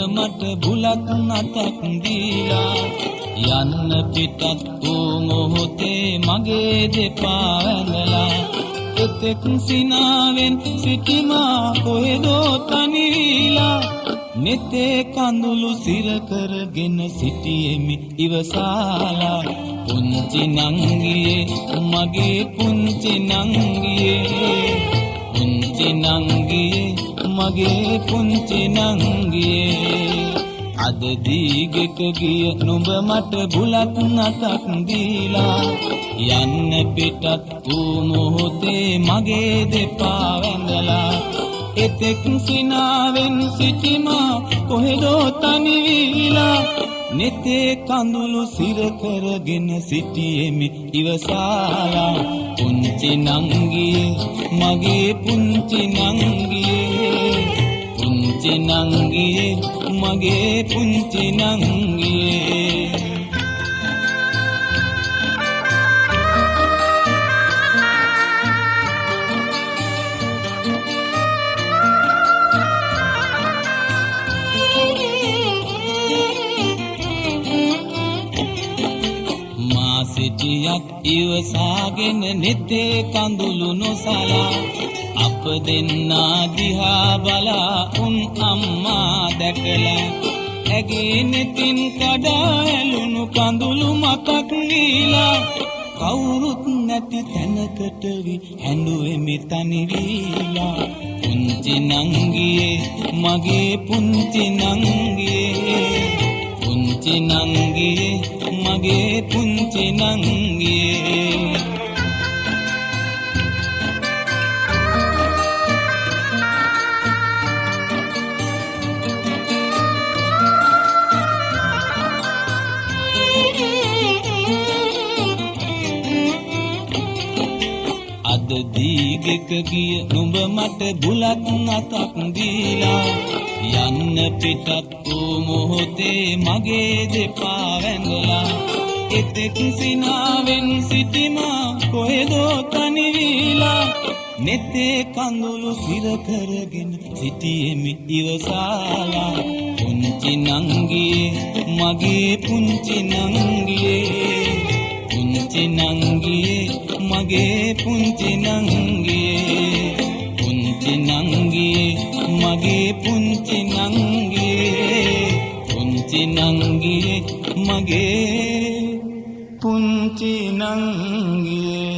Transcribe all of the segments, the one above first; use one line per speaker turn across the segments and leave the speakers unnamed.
මට බුලක් නතක් දීලා යන්න පිටත් වූ මොහොතේ මගේ දෙපා වැඳලා එතෙක් සිනාවෙන් සිටිමා කොහෙදෝ තනිවිලා නෙතේ කඳුළු සිර කරගෙන සිටියෙමි ඉවසාලා පුංචි නංගියේ මගේ පුංචි නංගියේ පුංචි නංගියේ මගේ පුංචි නංගියේ අද දීගෙක ගිය නුඹ මට බුලත් නතක් දීලා යන්න පිටත් වූ මොහොතේ මගේ දෙපා වැඳලා එතෙක් සිනාවෙන් සිටිමා කොහෙදෝ තනිවිලා නෙතේ කඳුළු සිර කරගෙන සිටියෙමි ඉවසාලා පුංචි නංගියේ මගේ පුංචි නංගියේ පුංචි නංගියේ මගේ පුංචි නංගියේ සිටියක් ඉවසාගෙන නෙතේ කඳුළු නොසලා අප දෙන්නා දිහා බලා උන් අම්මා දැකලා ඇගේ නෙතින් කඩා ඇලුණු කඳුළු මතක් නීලා කවුරුත් නැති තැනකට වී හැඬුවෙමි තනිවිලා පුංචි නංගියේ මගේ පුංචි නංගියේ පුංචි නංගියේ මගේ පුංචි නංගියේ අද දීගෙක ගිය නුඹ මට බුලත් නතක් දීලා යන්න පිටත් වූ මොහොතේ මගේ දෙපා වැඳලා එතෙක් සිනාවෙන් සිටිමා කොහෙදෝ තනිවිලා නෙතේ කඳුළු සිර කරගෙන සිටියෙමි ඉවසාලා පුංචි නංගියේ මගේ පුංචි නංගියේ පුංචි නංගියේ මගේ පුංචි නංගියේ පුංචි නංගියේ මගේ පුංචි නංගියේ පුංචි නංගියේ මගේ පුංචි නංගියේ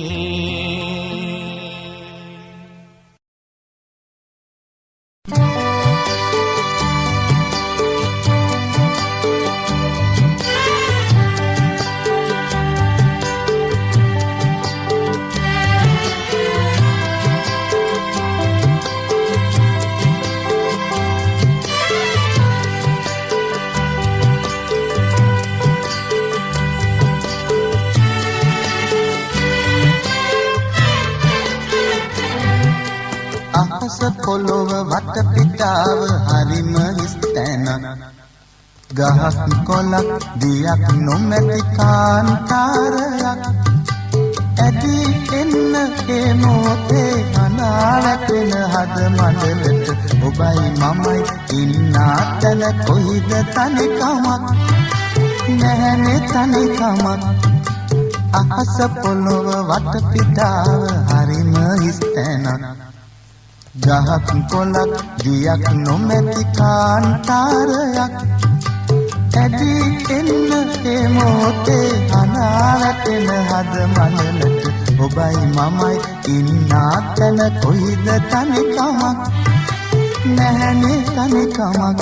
අහස පොළොව වටපිටාව හරිම හිස්තැනක් ගහක් කොළක් දියක් නොමැති කාන්තාරයක් ඇදී එන්න ඒ මොහොතේ අනාවැටෙන හද මඩලට ඔබයි මමයි ඉන්නා තැන කොයිද තනිකමක් නැහැනේ තනිකමක් අහස පොළොව වටපිටාව හරිම හිස්තැනක් ගහක් කොළක් දියක් නොමැති කාන්තාරයක් ඇදී එන්න ඒ මොහොතේ අනාවැටෙන හද මනලට ඔබයි මමයි ඉන්නා තැන කොයිද තනිකමක් නැහැනේ තනිකමක්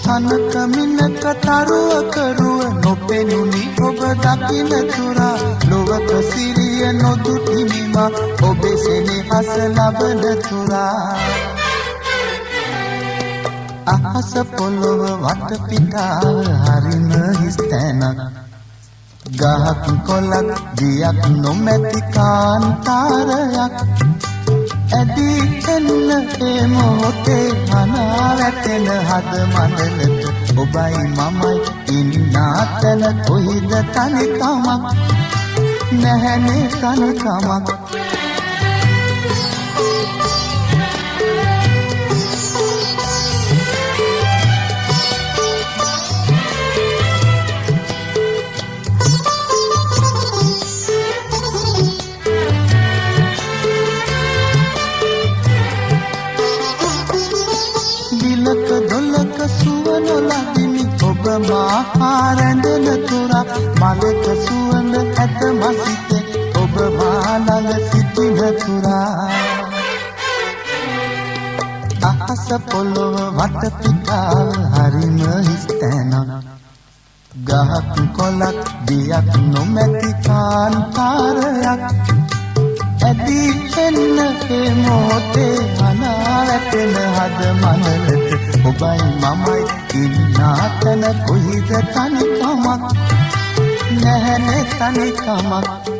තනක මිනක තරුවක රුව නොපෙනුනි ඔබ දකින තුරා ලොවක සිරිය නොදුටිනිමා ඔබේ සෙනෙහස ලබන තුරා අහස පොළොව වටපිටාව හරිම හිස්තැනක් ගහක් කොළක් දියක් නොමැති කාන්තාරයක් ඇදී එන්න ඒ මොහොතේ හනා වැටෙන හද මඩලට ඔබයි මමයි ඉන්නා තැන කොයිද තනිකමක් නැහැනේ තනිකමක් දොලක සුවන ලදිමි ඔබ මා රැඳෙන තුරා මලක සුවඳ ඇත මසිතේ ඔබ මා ළඟ සිටින තුරා අහස පොළොව වටපිටාව හරිම හිස් තැනක් ගහක් කොළක් දියක් නොමැති කාන්තාරයක් ඇදී එන්න ඒ මොහොතේ හනා වැටෙන හද මනලට ඔබයි මමයි ඉන්නා තැන කොයිද තනිකමක් නැහැනේ තනිකමක්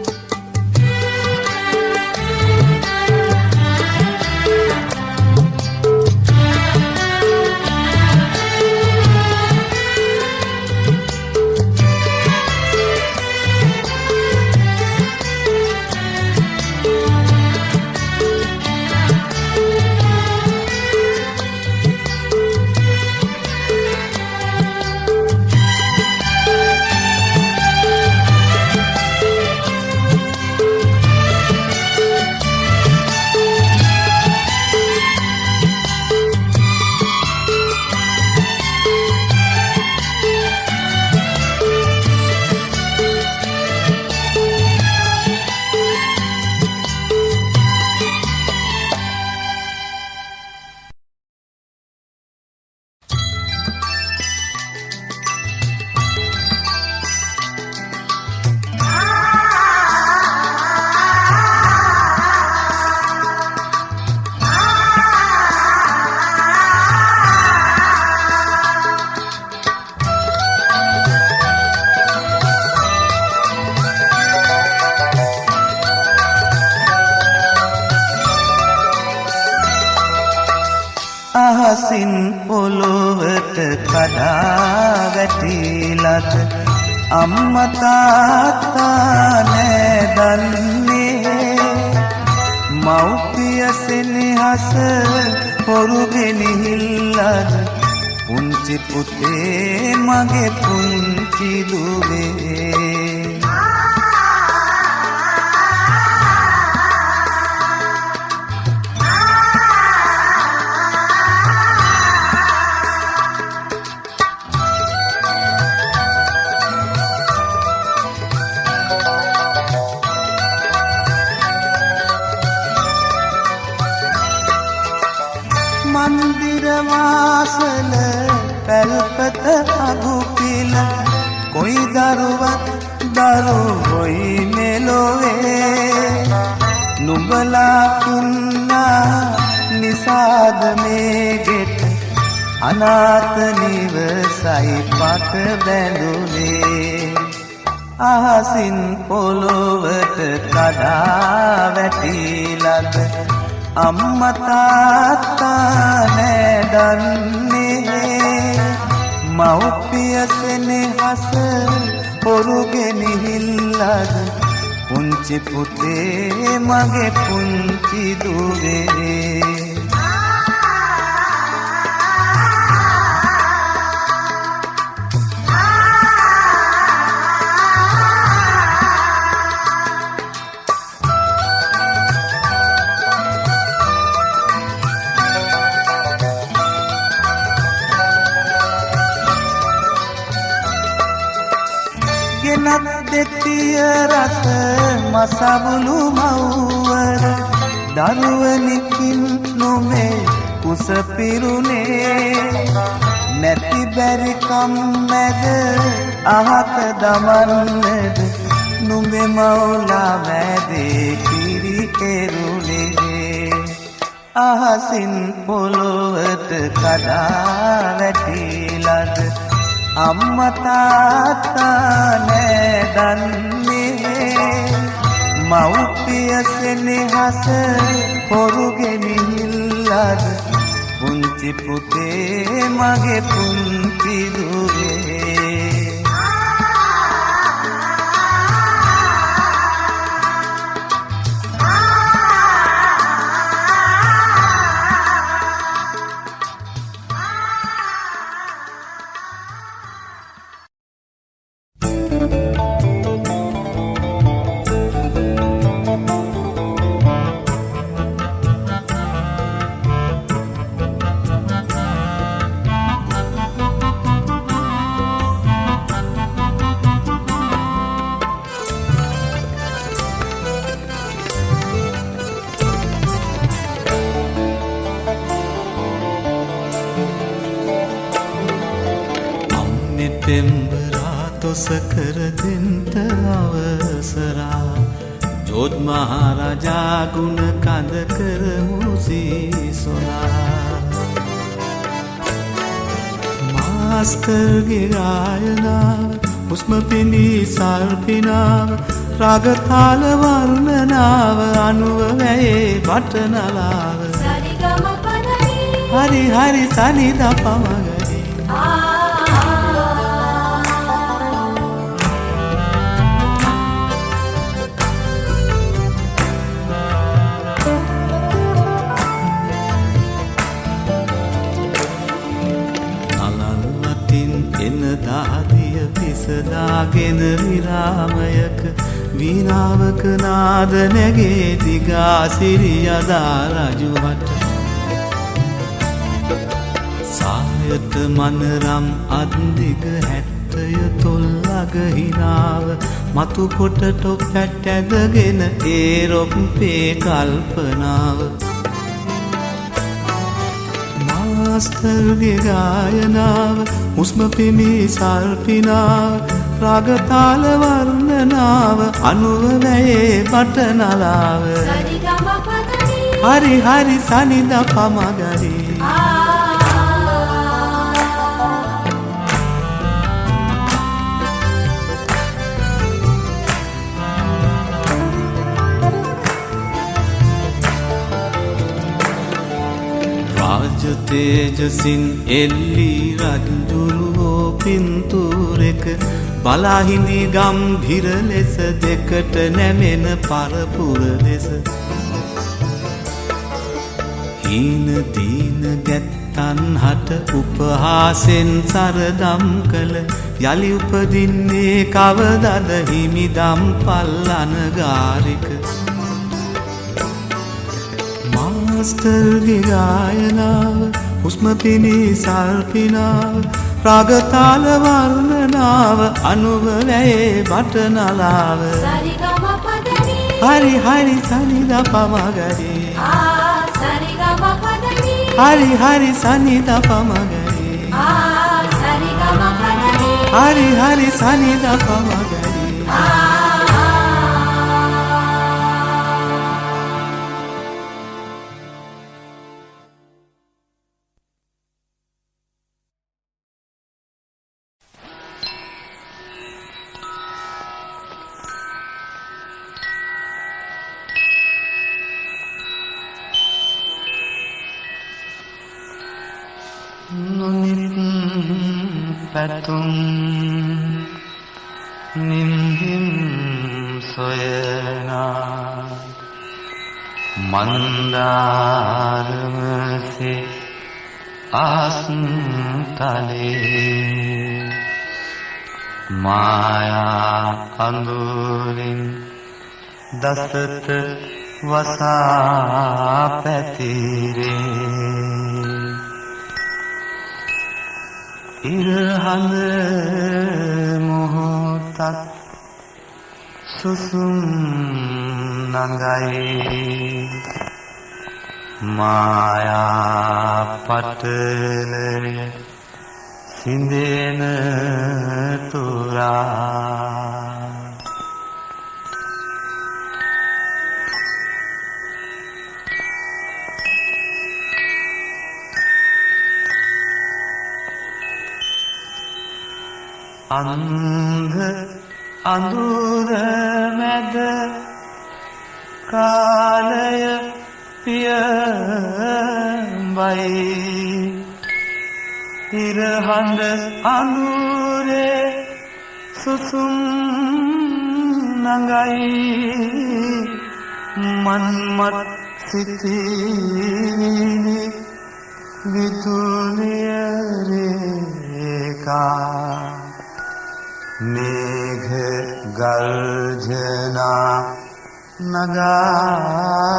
අහසින් පොළොවට කඩා වැටිලත් අම්මා තාත්තා නෑදන්නේ මව්පිය සෙනෙහස හොරු ගෙනහිල්ලද පුංචි පුතේ මගේ පුංචි දුවේ මන්දිර වාසල පැල්පත අගුපිල කොයි දරුවත් දරුවොයි මෙලොවේ නුඹලා තුන්නා නිසාද මේ ගෙට අනාථ නිවසයි පට බැඳුනේ අහසින් පොළොවට කඩා වැටිලද අම්මා තාත්තා නෑදන්නේ මව්පිය සෙනෙහස හොරු ගෙනහිල්ලද පුංචි පුතේ මගේ පුංචි දුවේ ගෙනත් දෙතිය රස මසබුළු මව්වර දරුවනිකින් නොමේ කුස පිරුණේ නැති බැරිකම් මැද අහක දමන්නද නුඹේ මවුලා මැදේ කිරි කෙරුණේ අහසින් පොළොවට කඩා වැටිලද අම්මා තාත්තා නෑදන්නේ මව්පිය සෙනෙහස හොරුගෙනහිල්ලද පුංචි පුතේ මගේ පුංචි දුවේ පෙම්බරා තොසකර දෙන්ට අවසරා ජෝත් මහරජා ගුණ කඳ කරමු සීසොනා මාස්ටර්ගේ ගායනාව හුස්ම පිණී සල්පිනාව රාගතාල වර්ණනාව අනුව වැයේ බටනලාව හරි හරි සනිද පමගරි දාදිය පිසදාගෙන විරාමයක වීණාවක නාද නැගේ දිගා සිරියදා රජුහට සායත මනරම් අත්දිග හැට්ටය තොල්ලග හිනාව මතු කොට ටොප් පැට් ඇදගෙන ඒ රොප්පේ කල්පනාව මාස්ටර්ගේ ගායනාව හුස්ම පිමී සල්පිනාව රාගතාල වර්ණනාව අනුව වැයේ බටනලාව හරි හරි සනිද පමගරි තේජසින් එල්ලී රජ්ජුරුවෝ පින්තූරෙක බලාහිඳි ගම්භිර ලෙස දෙකට නැමෙන පරපුර දෙස හීන දීන ගැත්තන් හට උපහාසෙන් සරදම් කළ යළි උපදින්නේ කවදද හිමිදම් පල්ලන ගාරික මාස්ටර්ගේ ගායනාව හුස්ම පිණී සල්පිනාව රාගතාල වර්ණනාව අනුව වැයේ බටනලාව හරි හරි සනිද පමගරි හරි හරි සනිද පමගරි හරි හරි සනිද පමගරි පැතුම් නිම්හිම් සොයනා මන්දාරමසේ ආස්තලේ මායා අඳුරින් දසත වසා පැතිරේ ඉරහඳ මොහොතක් සුසුම් නඟයි මායා පටලය සිඳෙන තුරා අන්ධ අඳුර මැද කාලය පියඹයි ඉරහඳ අඳුරේ සුසුම් නඟයි මන්මත් සිතිවිලි විදුලිය රේඛා මේඝ ගර්ජනා නගාදිවේ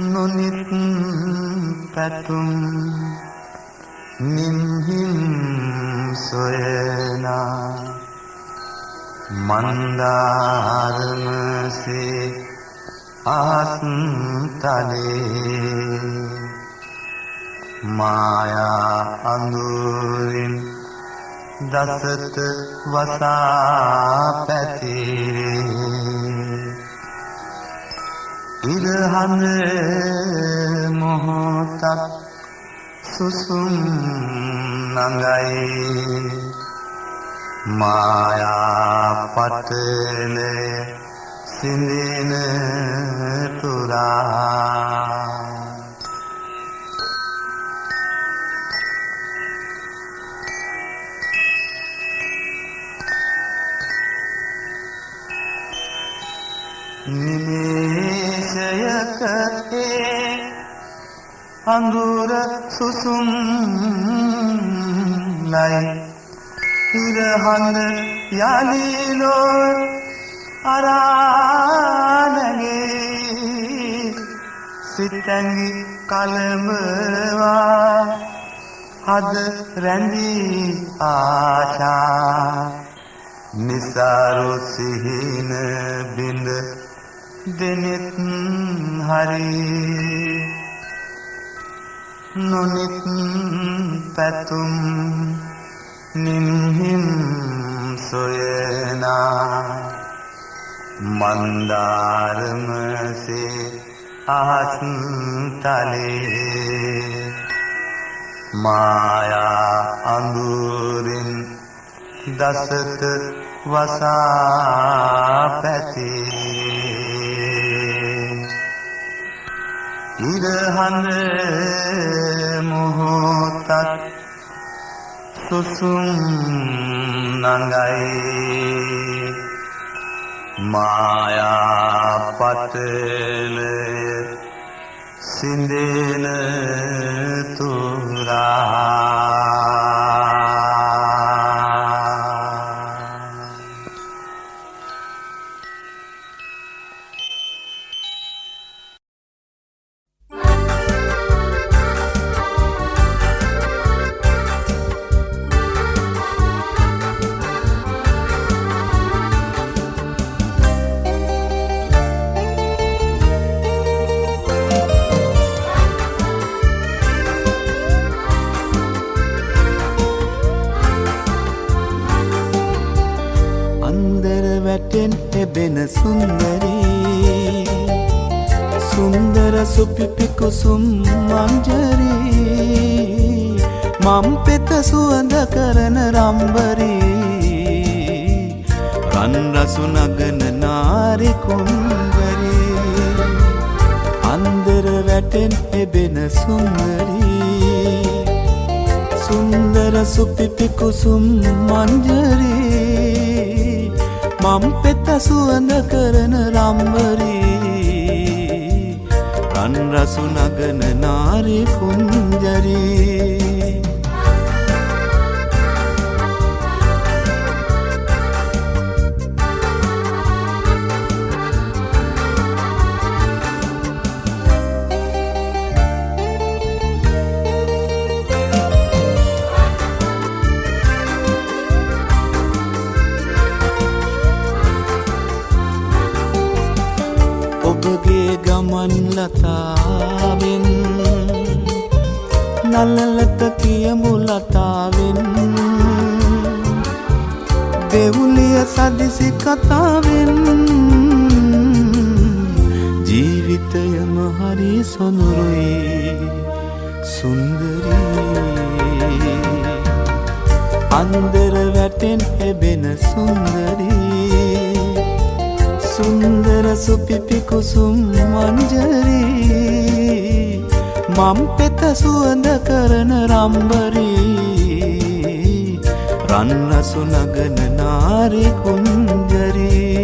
නොනිත් පැතුම් නිම්හිම් සොයනා මන්දාරමසේ ආස්තලේ මායා අඳුරින් දසත වසා පැතිරේ ඉරහඳ මොහොතක් සුසුම් නඟයි මායා පටලේ සිඳින තුරා නිමේෂයක අඳුර සුසුම් ලයි ඉරහඳ යලිලෝ අරානගේ සිතැඟි කලඹවා හද රැඳී ආශා නිසාරු සිහින බිඳ දෙනෙත් හරි නොනිත් පැතුම් නිම්හිම් සොයනා මන්දාරමසේ ආස්තලේ මායා අඳුරින් දසත වසා පැතිරේ ඉරහඳ මොහොතක් සුසුම් නඟයි මායා පටලය සිඳින තුරා එබෙන සුන්දරී සුන්දර සුපිපි කුසුම් මංජරී මම් පෙත සුවඳ කරන රම්බරී රන් රසු නගන නාරි කුංගරී අන්දර වැටෙන් එබෙන සුන්දරී සුන්දර සුපිපි කුසුම් මංජරී මම් පෙත සුවඳ කරන රම්බරී රන් රසු නගන නාරි කුංජරී ඔබගේ ගමන් ලතාවෙන් නලලත කියමු ලතාවෙන් දෙවුලිය සදිසි කතාවෙන් ජීවිතයම හරි සොඳුරුයි සුන්දරී අන්දර වැටෙන් එබෙන සුන්දරී සුන්දර සුපිපි කුසුම් මංජරී මම් පෙත සුවඳ කරන රම්බරී රන් රසු නගන නාරි කුංජරී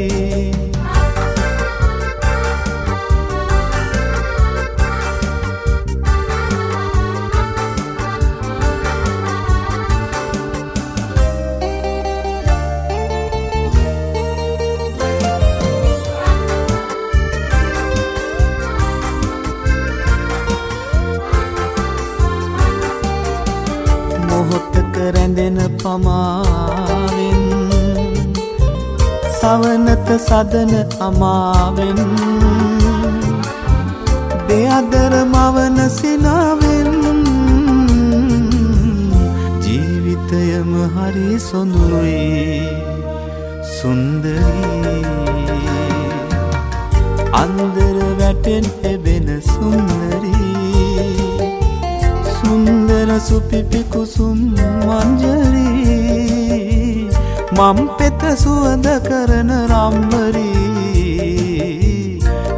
මොහොතක රැඳෙන පමාවෙන් සවනත සදන අමාවෙන් දෙඅදර මවන සිනාවෙන් ජීවිතයම හරි සොඳුරුයි සුන්දරී අන්දර වැටෙන් එබෙන සුන්දරී සුන්දර සුපිපි කුසුම් මංජරී මම් පෙත සුවඳ කරන රම්බරී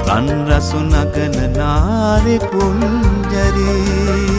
රන් රසු නගන නාරි කුංජරී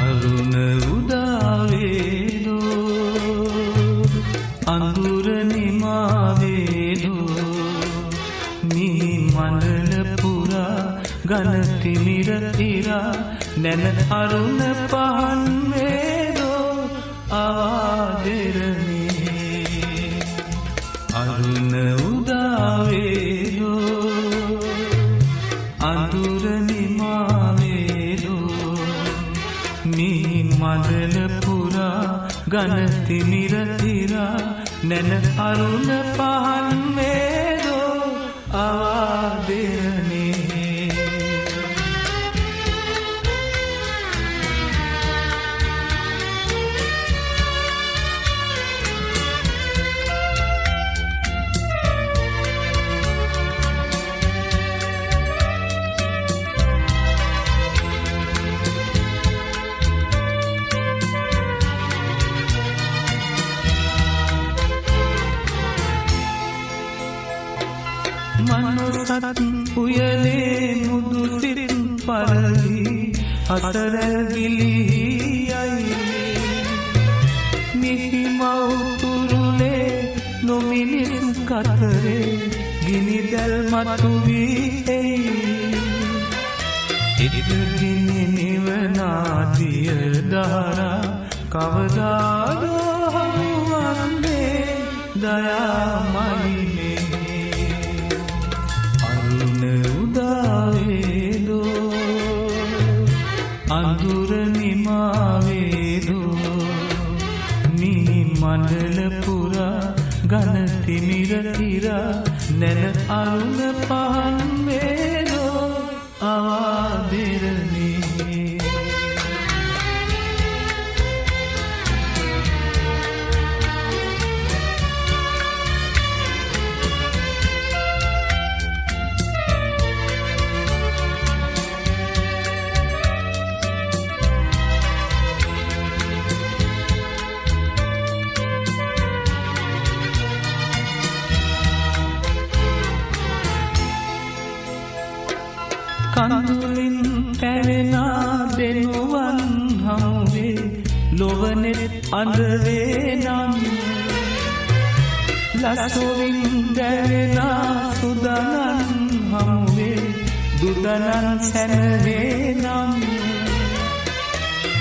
අරුණ උදාවේදෝ අඳුර නිමාවේදෝ මේ මනල පුරා ගන තිමිර ඉරා නැන අරුණ පහන් වේදෝ ආදරණේ අරුණ උදාවේදෝ අඳුර නිමාවේදෝ මේ මදල පුරා ගන තිමිර තිරා නැන අරුණ පහන් වේදෝ ආදරණේ මනොසත් උයනේ මුදු සිත් පරලි අතරැවිලියයි මිහි මව්තුරුලේ නොමිනිස් කතරේ ගිනිදැල් මතුවී එයි ඉදිරිගිනි නිවනාදිය දහරා කවදාදෝ හමුවන්නේ දයාමයිනේ උදාවේදෝ අඳුර නිමාවේදෝ මේ මණ්ඩල පුරා ගන තිමිර තිරා නැන අරුණ පහන් වේදෝ ආදරණේ කඳුලින් පැවෙනා දෙනුවන් හමුවේ ලොවනෙත් අඳවේ නම් ලස්සොවින් දැවෙනා සුදනන් හමුවේ දුදනන් සැනවේ නම්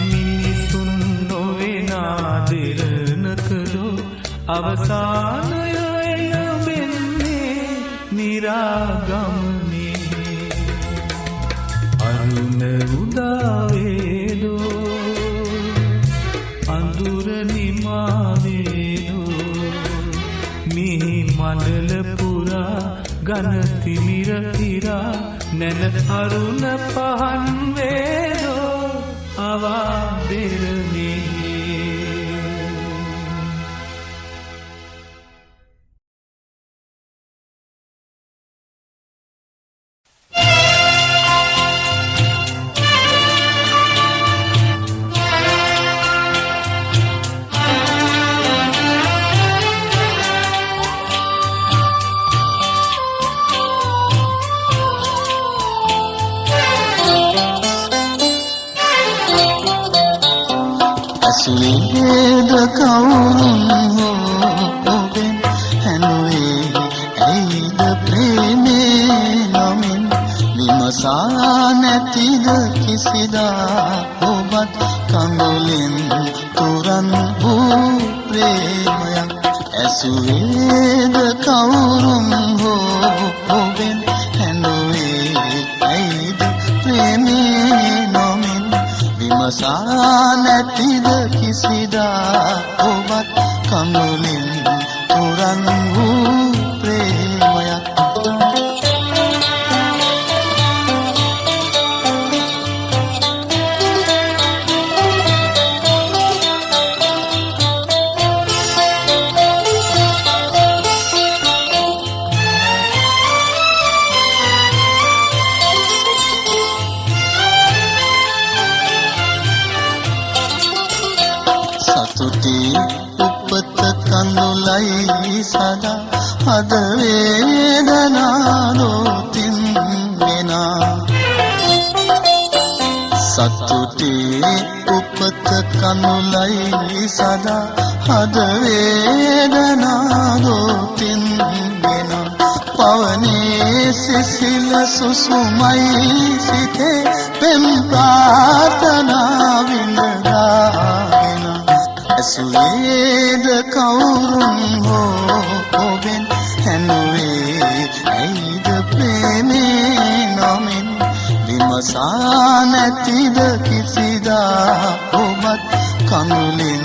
මිනිසුන් නොවෙනා දෙරනකලෝ අවසානය එළඹෙන්නේ නිරාගමනේ අරුණ උදාවේදෝ අඳුර නිමා ගන තිමිර පිරා නැන අරුණ පහන් වේදෝ අවා දෙරනේ
ඇසුවේද කවුරුන් හෝ ඔබෙන් හැනුවේ ඇයිද ප්‍රේමේ නමින් විමසා නැතිද කිසිදා ඔබත් කඳුලින් තුරන් වූ ප්‍රේමයක් ඇසුවේද කවුරුන් හෝ ඔබෙන් හැනුවේ ඇයිද ප්‍රේමේ නමින් විමසා නැතිද කිසිදා ඔබත් කඳුලින් තුරන් වූ ප්‍රේමයක් උපත කඳුලයි සදා අද වේදනාදෝතින් වෙනා සතුටේ උපත කඳුලයි සදා අද වේදනාදෝතින් වෙනා පවනේ සිසිල සුසුමයි සිතේ පෙම් ප්‍රාර්ථනා විඳදාගෙන ඇසුවේද කවුරුන් හෝ ඔබෙන් හැනුවේ ඇයිද ප්‍රේමේ නමින් විමසා නැතිද කිසිදා ඔබත් කඳුලින්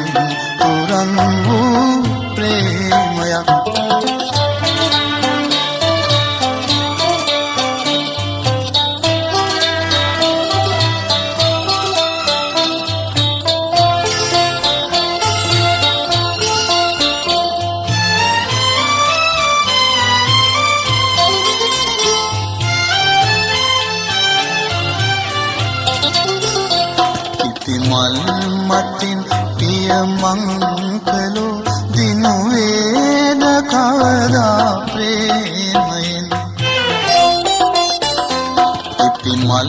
තුරන් වූ ප්‍රේමයක් මල් මතින් පිය මංකලෝ දිනුවේද කවදා ප්‍රේමයෙන් ඉපි මල්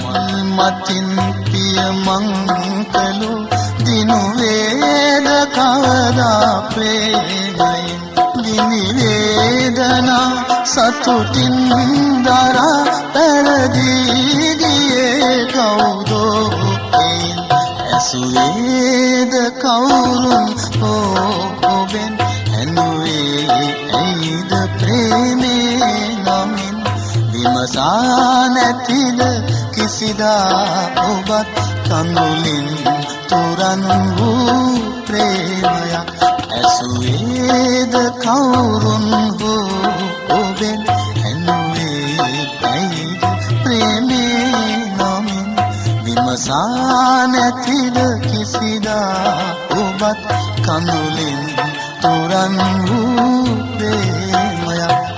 මතින් පිය මංකලෝ දිනුවේද කවදා ප්‍රේමයෙන් විනිවේදනා සතුටින් දරා පැරදී ගියේ කවුදෝ ඇසුවේද කවුරුන් හෝ ඔබෙන් හැනුවේ ඇයිද ප්‍රේමේ නමින් විමසා නැතිද කිසිදා ඔබත් කඳුලින් තුරන් වූ ප්‍රේමයක් ඇසුවේද කවුරුන් හෝ ඔබෙන් හැනුවේ ඇයිද ප්‍රේමේ නමින් විමසා නැතිද කිසිදා ඔබත් කඳුලින් තුරන් වූ ප්‍රේමයක්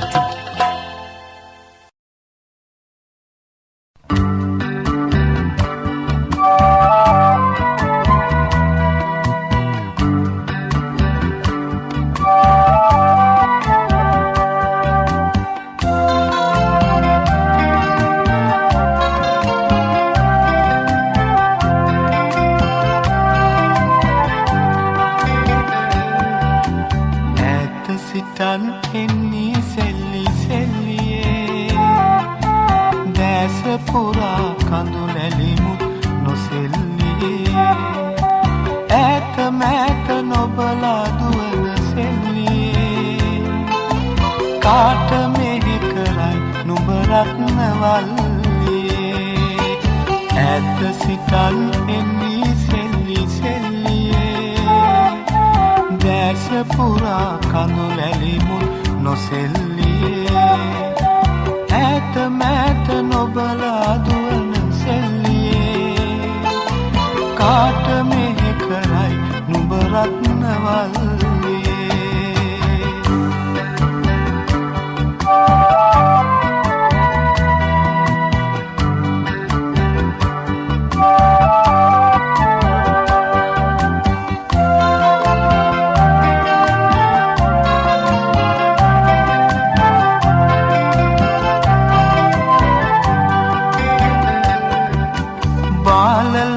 සිතන් එන්නේ සෙල්ලි සෙල්ලියේ දැස පුරා කඳුලැලිමුත් නොසෙල්ලියේ ඈත මෑත නොබලා දුවන සෙල්ලියේ කාට මෙහෙ කරයි නුඹ රත්නවල්ලියේ ඈත සිතන් එන්නේ සෙල්ලි සෙල්ලියේ දැස පුරා කඳුලැලිමුත් නොසෙල්ලියේ ඈත මෑත නොබලා දුවන සෙල්ලියේ කාට මෙහෙ කරයි නුඹ රත්නවල්ලියේ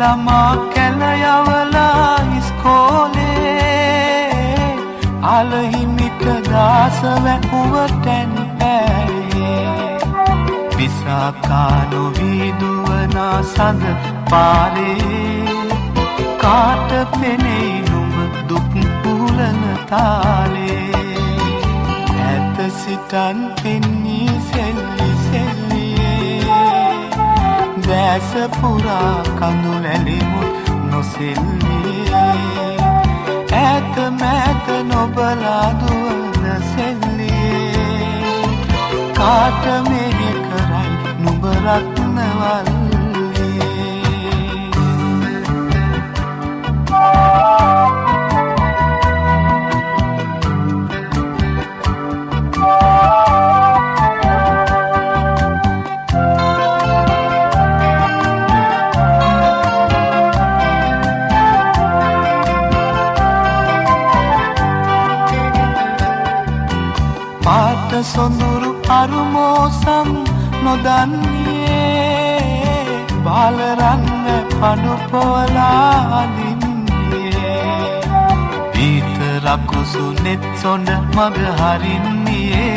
ළමා කැල යවලා ඉස්කෝලේ අලහිමික දාස වැකුව තැන් පෑයේ විසාකා නොවී දුවනා සඳ පාරේ කාට පෙනෙයි නුඹ දුක් පුලන තාලේ ඈත සිටන් එන්නේ සෙල්ලි සෙල්ලියේ දැස පුරා කඳුලැලිමුත් නොසෙල්ලියේ ඈත මෑත නොබලා දුවන සෙල්ලියේ කාට මෙහෙ කරයි නුඹ රත්නවල්ලියේ පාට සොඳුරු අරුමෝසම් නොදන්නේ බාලරන්න පඩු පොවලා අඳින්නේ පීත රකුසු නෙත් සොඳ මග හරින්නේ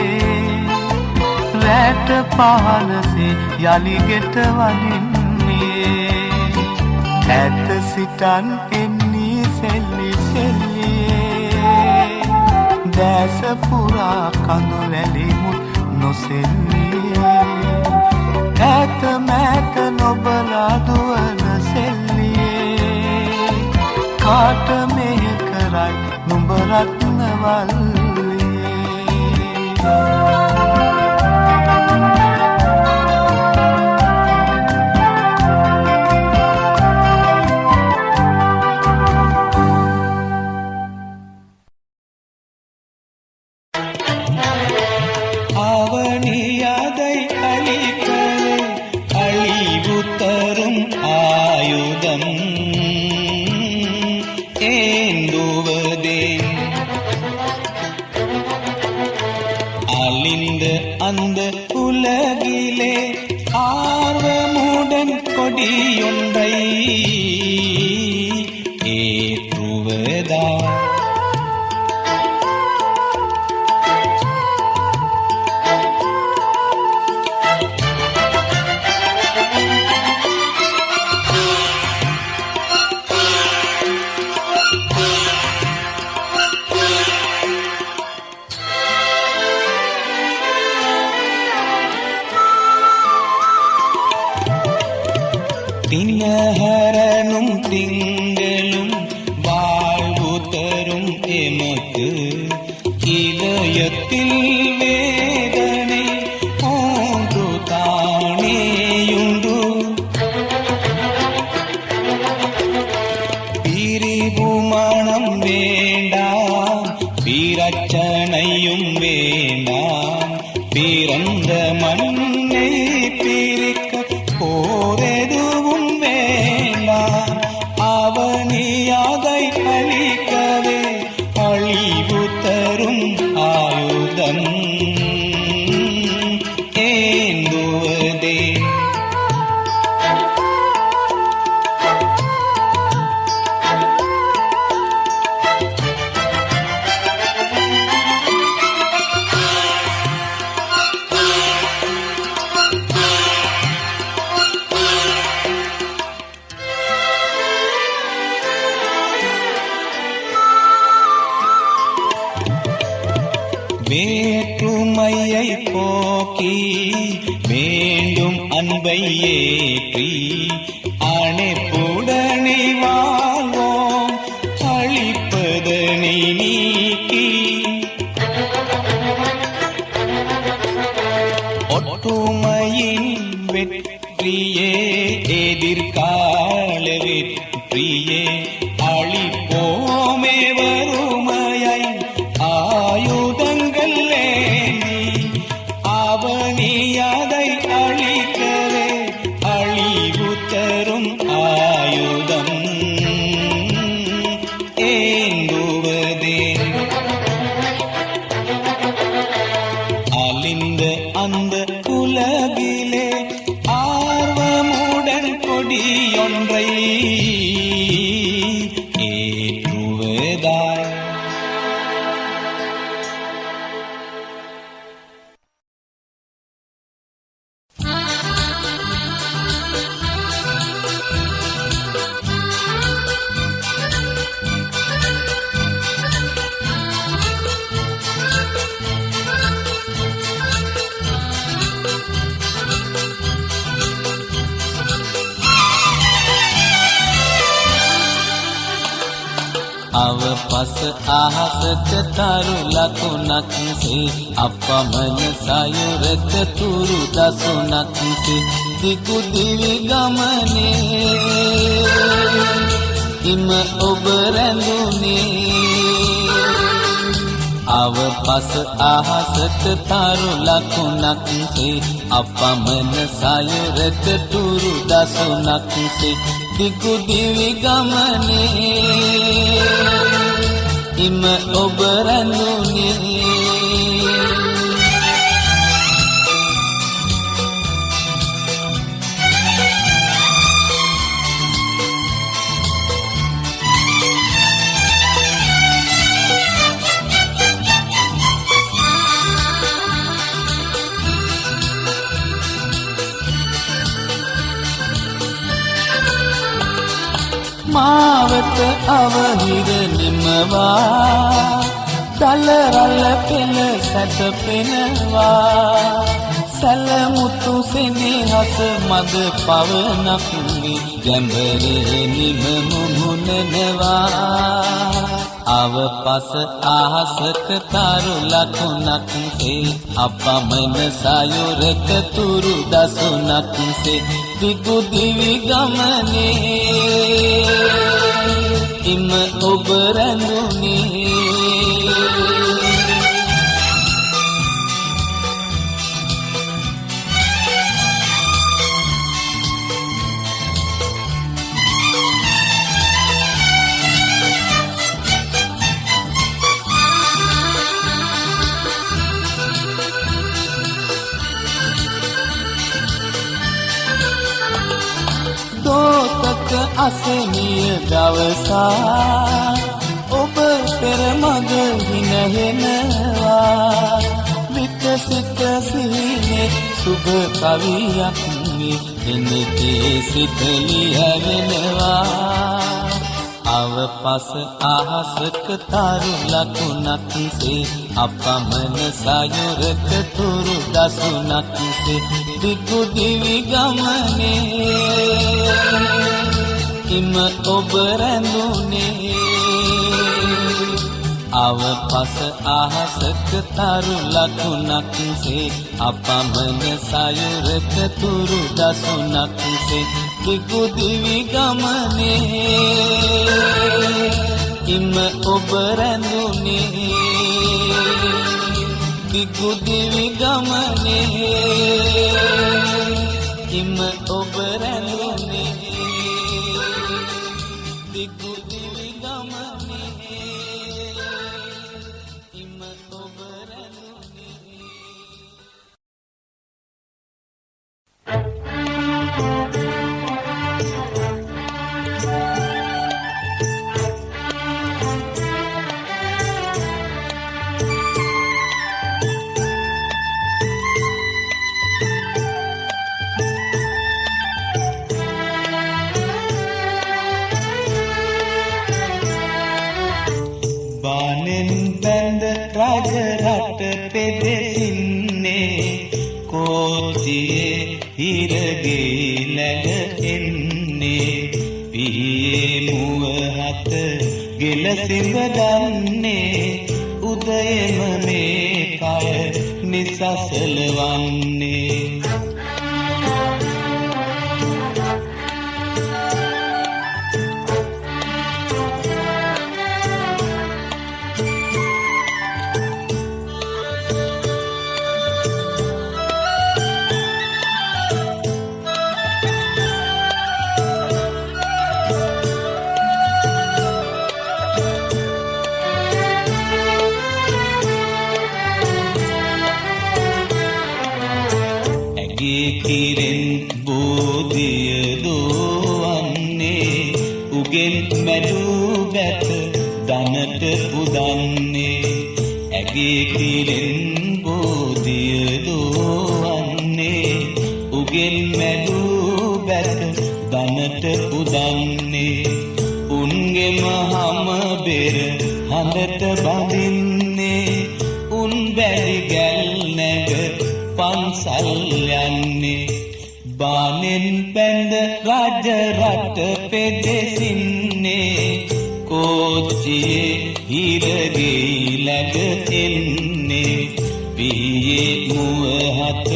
රැට පහනසේ යලි ගෙට වදින්නේ ඈත සිටන් එන්නේ සෙල්ලි සෙල්ලියේ දැස පුරා කඳුලැලිමුත් නොසෙල්ලියේ ඈත මෑත නොබලා දුවන සෙල්ලියේ කාට මෙහෙ කරයි නුඹ රත්නවල්ලියේ அந்த உலகிலே ஆர்வமுடன் கொடியொன்றை ஏற்றுவதா தினஹரனும் திங்களும் வாழ்வு தரும் எமக்கு இதயத்தில் வேதனை ஒன்று தானேயுண்டு பிரிவு மனம் வேண்டாம் பிரச்சனையும் வேண்டாம் பிறந்த மண்ணை பிரிக்க போரெதுவும் வேண்டாம் அவனியாதை அழிக்கவே அழிவு தரும் ஆயுதம் ஏந்துவதே வேற்றுமையை போக்கி வேண்டும் அன்பை ஏற்றி அணைப்புடனே வாழ்வோம் அழிப்பதனை நீக்கி ஒட்டுமொத்த
പ്രിയേ അളിപ്പോമേ വരുമയായി ആയുധങ്ങൾ ഏന്തി അവനിയதை அழிக்கவே அழிவு தரும் ஆயுதம் ஏந்துவதே அலிந்த அந்த உலகிலே ஆர்வமுடன் கொடியொன்றை ஏற்றுவதாய்
අව පස අහසක තරු ලකුණක් සේ අපමණ සයුරක තුරු දසුණක් සේ දිගු දිවි ගමනේ ඉම ඔබ රැඳුනේ අව පස අහසක තරු ලකුණක් සේ අපමණ සයුරක තුරු දසුණක් සේ දිගු දිවි ගමනේ ඉම ඔබ රැඳුනේ මාවත අවහිර නිමවා දලරල පෙළ සැතපෙනවා සැලමුතු සෙනෙහස මද පවනක් ගැඹරේ නිම මුමුණනවා අව පස අහසක තරු ලකුණක් සේ අපමණ සයුරක තුරු දසුණක් සේ දිගු දිවි ගමනේ ඉම ඔබ රැඳුනේ දෝතක අසමිය දවසා ඔබ පෙරමග හිනහෙනවා විකසිත සිහිනේ සුබ කවියක් එනකේ සිත ලියවෙනවා අව පස අහසක තරු ලකුණක් සේ අපමණ සයුරක තුරු දසුණක් සේ දිගු දිවි ගමනේ ඉම ඔබ රැඳුනේ අව පස අහසක තරු ලකුණක් සේ අපමණ සයුරක තුරු දසුණක් සේ දිගු දිවි ගමනේ ඉම ඔබ රැඳුනේ දිගු දිවි ගමනේ ඉම ඔබ රැඳුනේ දිගු දිවි ගමනේ ඉම ඔබ රැඳුනේ
බානෙන් බැඳ රජරට පෙදෙසින්නේ කෝතියේ හිරගේ läග එන්නේ පිහියේ මුව හත ගෙල සිඹ දන්නේ උදයම මේ කය නිසසල වන්නේ මැඩූ බැත දනට පුදන්නේ ඇගේ කිරෙන් බෝධිය දෝවන්නේ උගෙන් මැඩූ බැත දනට පුදන්නේ උන්ගෙම හම බෙර හඳට බඳින්නේ උන් බැරි ගැල් නැග පන්සල් යන්නේ බානෙන් පැඳ රජ රට පෙදෙසින්නේ කෝච්චියේ හිරගේ läග එන්නේ පිහියේ මුව හත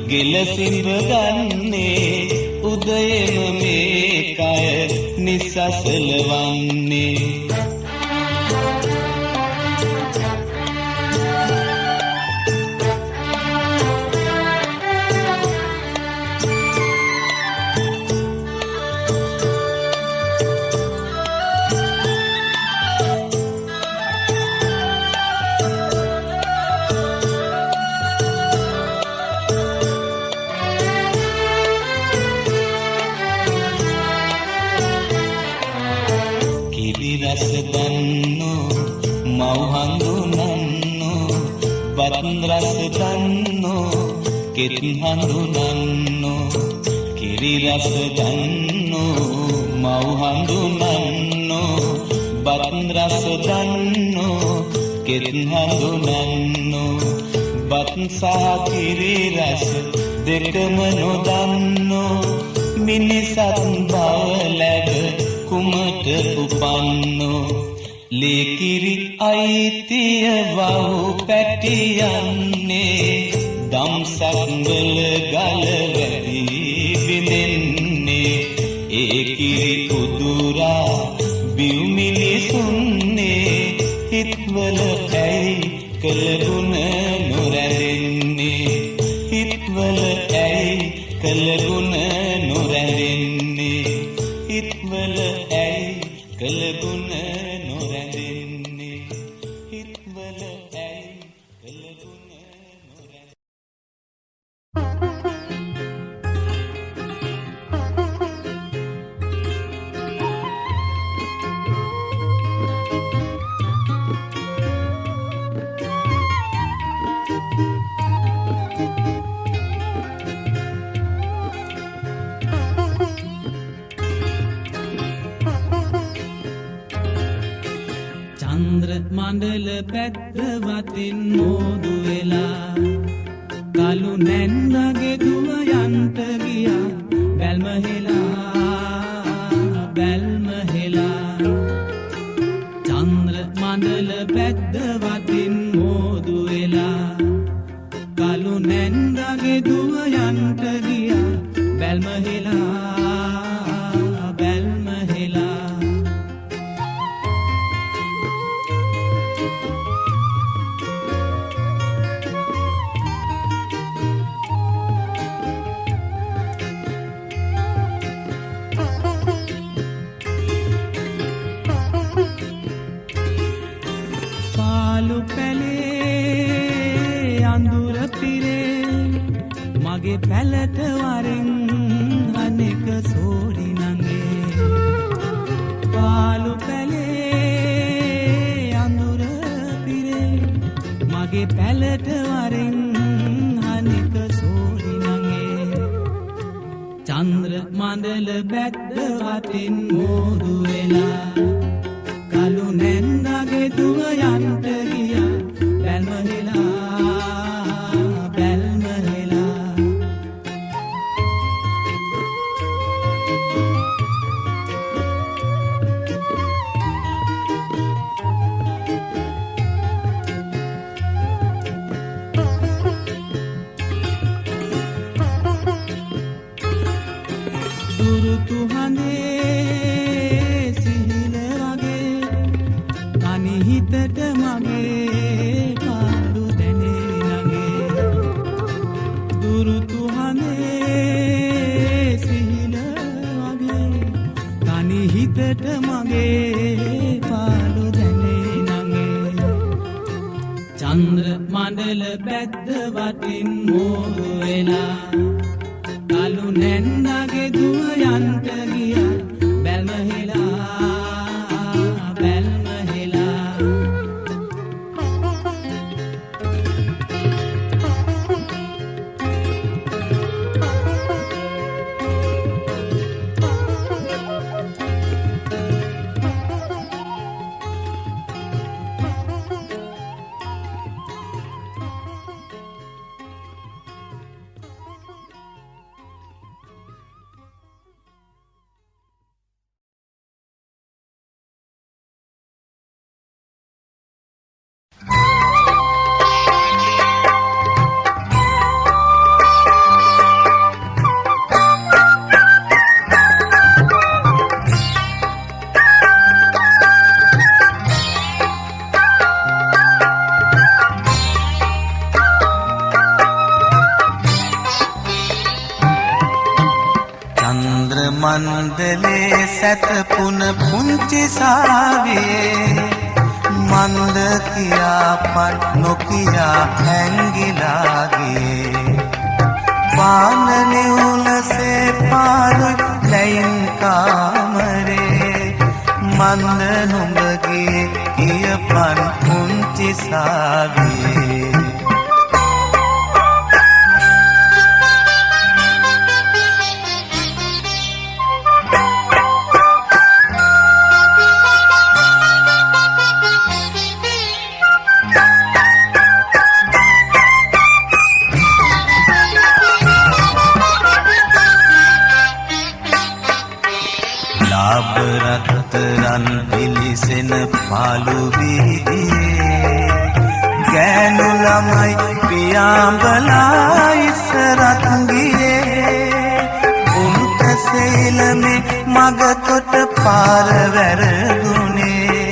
ගෙල සිඹ ගන්නේ උදයම මේ කය නිසසල වන්නේ රස දන්නෝ මව් හඳුනන්නෝ බත් රස දන්නෝ කෙත් හඳුනන්නෝ කිරි රස දන්නෝ මව් හඳුනන්නෝ බත් රස දන්නෝ කෙත් හඳුනන්නෝ බත් සහ කිරි රස දෙකම නොදන්නෝ මිනිසත් බව ලැබ කුමට උපන්නෝ ලේකිරි අයිතිය වහු පැටියන්නේ දම්සක්වල ගල වැඩි විඳෙන්නේ ඒ කිරි උදුරා බිව් මිනිසුන්නේ හිත්වල ඇයි කළගුණ නොරැඳෙන්නේ හිත්වල ඇයි කළගුණ නොරැඳෙන්නේ හිත්වල ඇයි කළගුණ නොරැඳෙන්නේ හිත්වල ඇයි කළගුණ නොරැඳෙන්නේ
චන්ද්‍ර මණ්ඩල පැත්ත වතින් මෝදු වෙලා කලු නැන්නගේ දුව යන්ට ගියා බැල්ම හෙලා චන්ද්‍ර මණ්ඩල පැත්ත වතින් මෝදු වෙලා කලු නැන්නගේ දුව යන්ට ගියා බැල්ම හෙලා පාලු පැලේ අඳුර පිරේ මගේ පැලට වරෙන් අනෙක සෝඩි නංගේ පාලු පැලේ අඳුර පිරේ මගේ පැලට වරෙන් අනෙක සෝඩි නංගේ චන්ද්‍ර මණ්ඩල බැද්ද වතින් මෝදු වෙලා කලු නැන්නගේ දුව යන්ට ගියා බැල්ම හෙලා දුරුතු හඳේ සිහිල වගේ තනි හිතට මගේ පාඩු දැනේ නගේ දුරුතු හඳේ සිහිල වගේ තනි හිතට මගේ පාඩු දැනේ නගේ චන්ද්‍ර මණ්ඩල බැද්ද වටින් මෝදු වෙලා කලු නැන්නගේ දුව යන්ට ගියා බැල්ම හෙලා
සැතපුන පුංචි සාවියේ මන්ද කියාපත් නොකියා හැංගිලා ගියේ පාන නිවුලසේ පාරුයි ලැයින් කාමරේ මන්ද නුඹගේ කියපන් පුංචි සාවියේ රත්තරන් පිලිසෙන පාළු වීදියේ ගෑනු ළමයි පියාඹලා ඉස්සරත් ගියේ උන්ට සේලමේ මග කොට පාර වැරදුනේ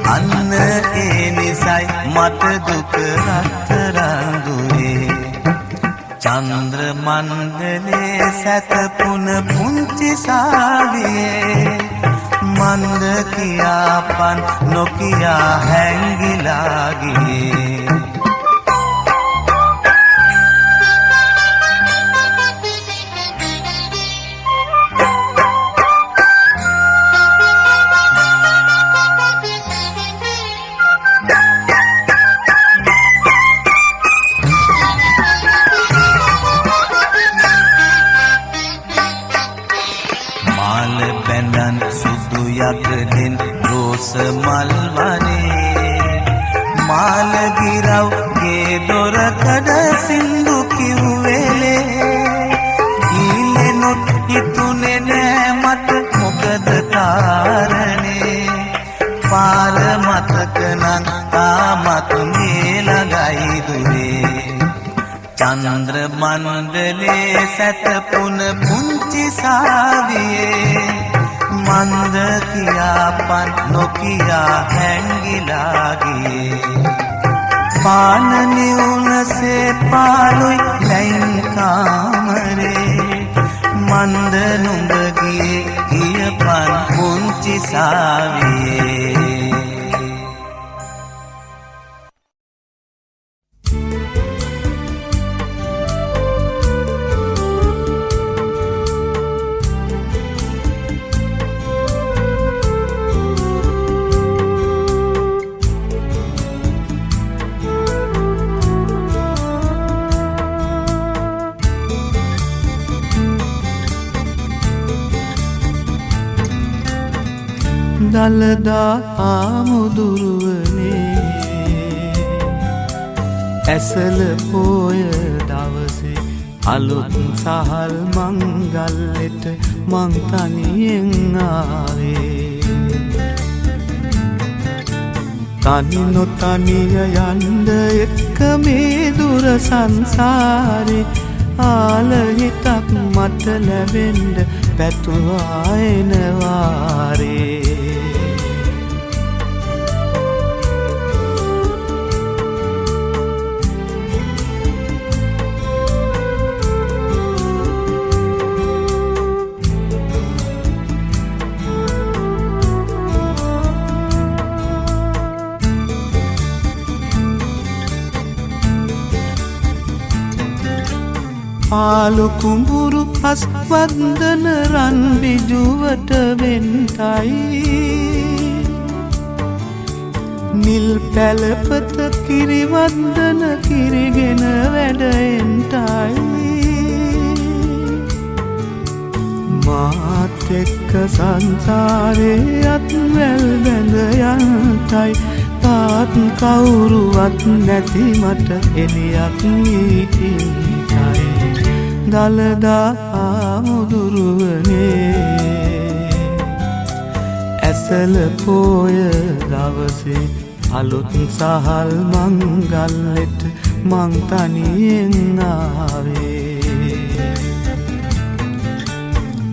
අන්න ඒ නිසයි මට දුක රත්තරන් දුවේ චන්ද්‍ර මණ්ඩලේ සැතපුන පුංචි සාවියේ මන්ද කියාපන් නොකියා හැංගිලා ගියේ යකඩෙන් රෝස මල් වනේ මාල ගිරව් ගේ දොරකඩ සින්දු කිව්වෙලේ ඊලෙනොත් හිතුනේ නෑ මට මොකද කාරණේ පාර මතක නම් තාමත් මේ ළඟයි දුවේ චන්ද්‍ර මණ්ඩලේ සැතපුන පුංචි සාවියේ මන්ද කියාපන් නොකියා හැංගිලා ගියේ පාන නිවුලසේ පාළුයි ලැයින් කාමරේ මන්ද නුඹගේ කියපන් පුංචි සාවියේ දලදා ආමුදුරුවනේ ඇසල පෝය දවසේ අලුත් සහල් මංගල්ලෙට මං තනියෙන් ආවේ තනි නොතනිය යන්න එක්ක මේ දුර සංසාරේ ආලහිතක් මට ලැබෙන්න පැතුවා එනවාරේ පාලු කුඹුරු පස් වන්දන රන් බිජුවට වෙන්ටයි නිල් පැලපත කිරි වන්දන කිරිගෙන වැඩෙන්ටයි මාත් එක්ක සංසාරේ අත්වැල් බැඳ යන්ටයි තාත් කවුරුවත් නැති මට එලියක් නීතින්ටයි දලදා ආමුදුරුවනේ ඇසල පෝය දවසේ අලුත් සහල් මංගල්ලෙට මං තනියෙන් ආවේ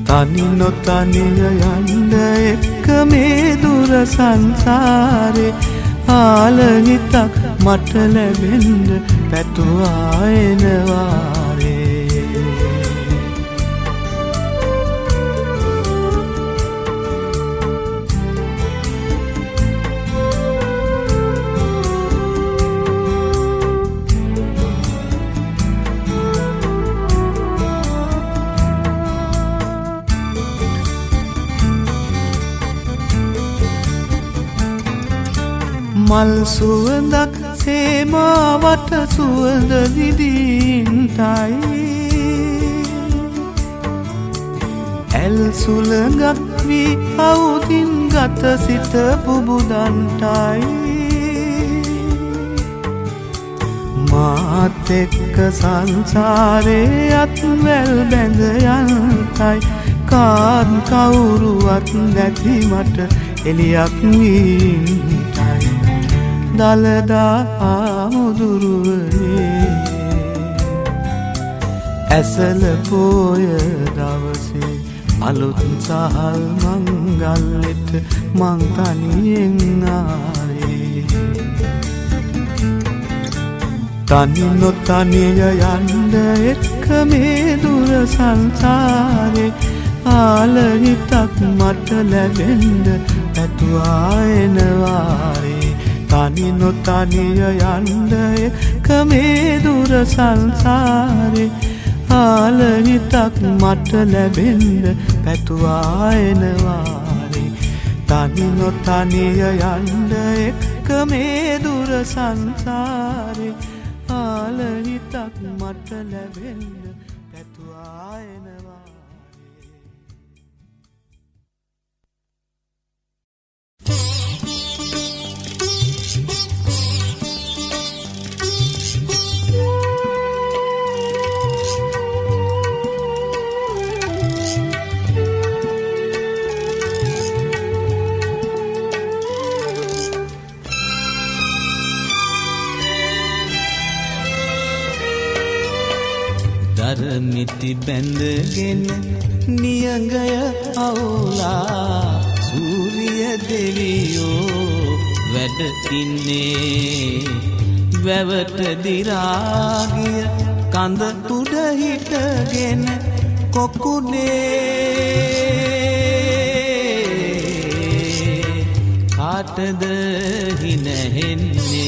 තනි නොතනිය යන්න එක්ක මේ දුර සංසාරේ ආලහිතක් මට ලැබෙන්න පැතුවා එනවාරේ මල් සුවඳක් සේමාවට සුවඳ විදින්ටයි ඇල් සුළඟක් වී අවුදින් ගත සිත පුබුදන්ටයි මාත් එක්ක සංසාරේ අත්වැල් බැඳ යන්ටයි කාත් කවුරුවත් නැති මට එලියක් වීන්ටයි දළදා ආමුදුරුවනේ ඇසල පෝය දවසේ අලුත් සහල් මංගල්ලෙට මං තනියෙන් ආවේ තනි නොතනිය යන්න එක්ක මේ දුර සංසාරේ ආලහිතක් මට ලැබෙන්න පැතුවා එනවාරේ තනි නොතනිය යන්න එක්ක මේ දුර සංසාරේ ආලහිතක් මට ලැබෙන්න පැතුවා එනවාරේ තනි නොතනිය යන්න එක්ක මේ දුර සංසාරේ ආලහිතක් මට ලැබෙන්න පැතුවා එනවාරේ
දරමිටි බැඳගෙන නියඟය අවුලා සූරිය දෙවියෝ වැඩ ඉන්නේ වැවට දිරාගිය කඳ උඩ හිටගෙන කොකුනේ කාටද හිනහෙන්නේ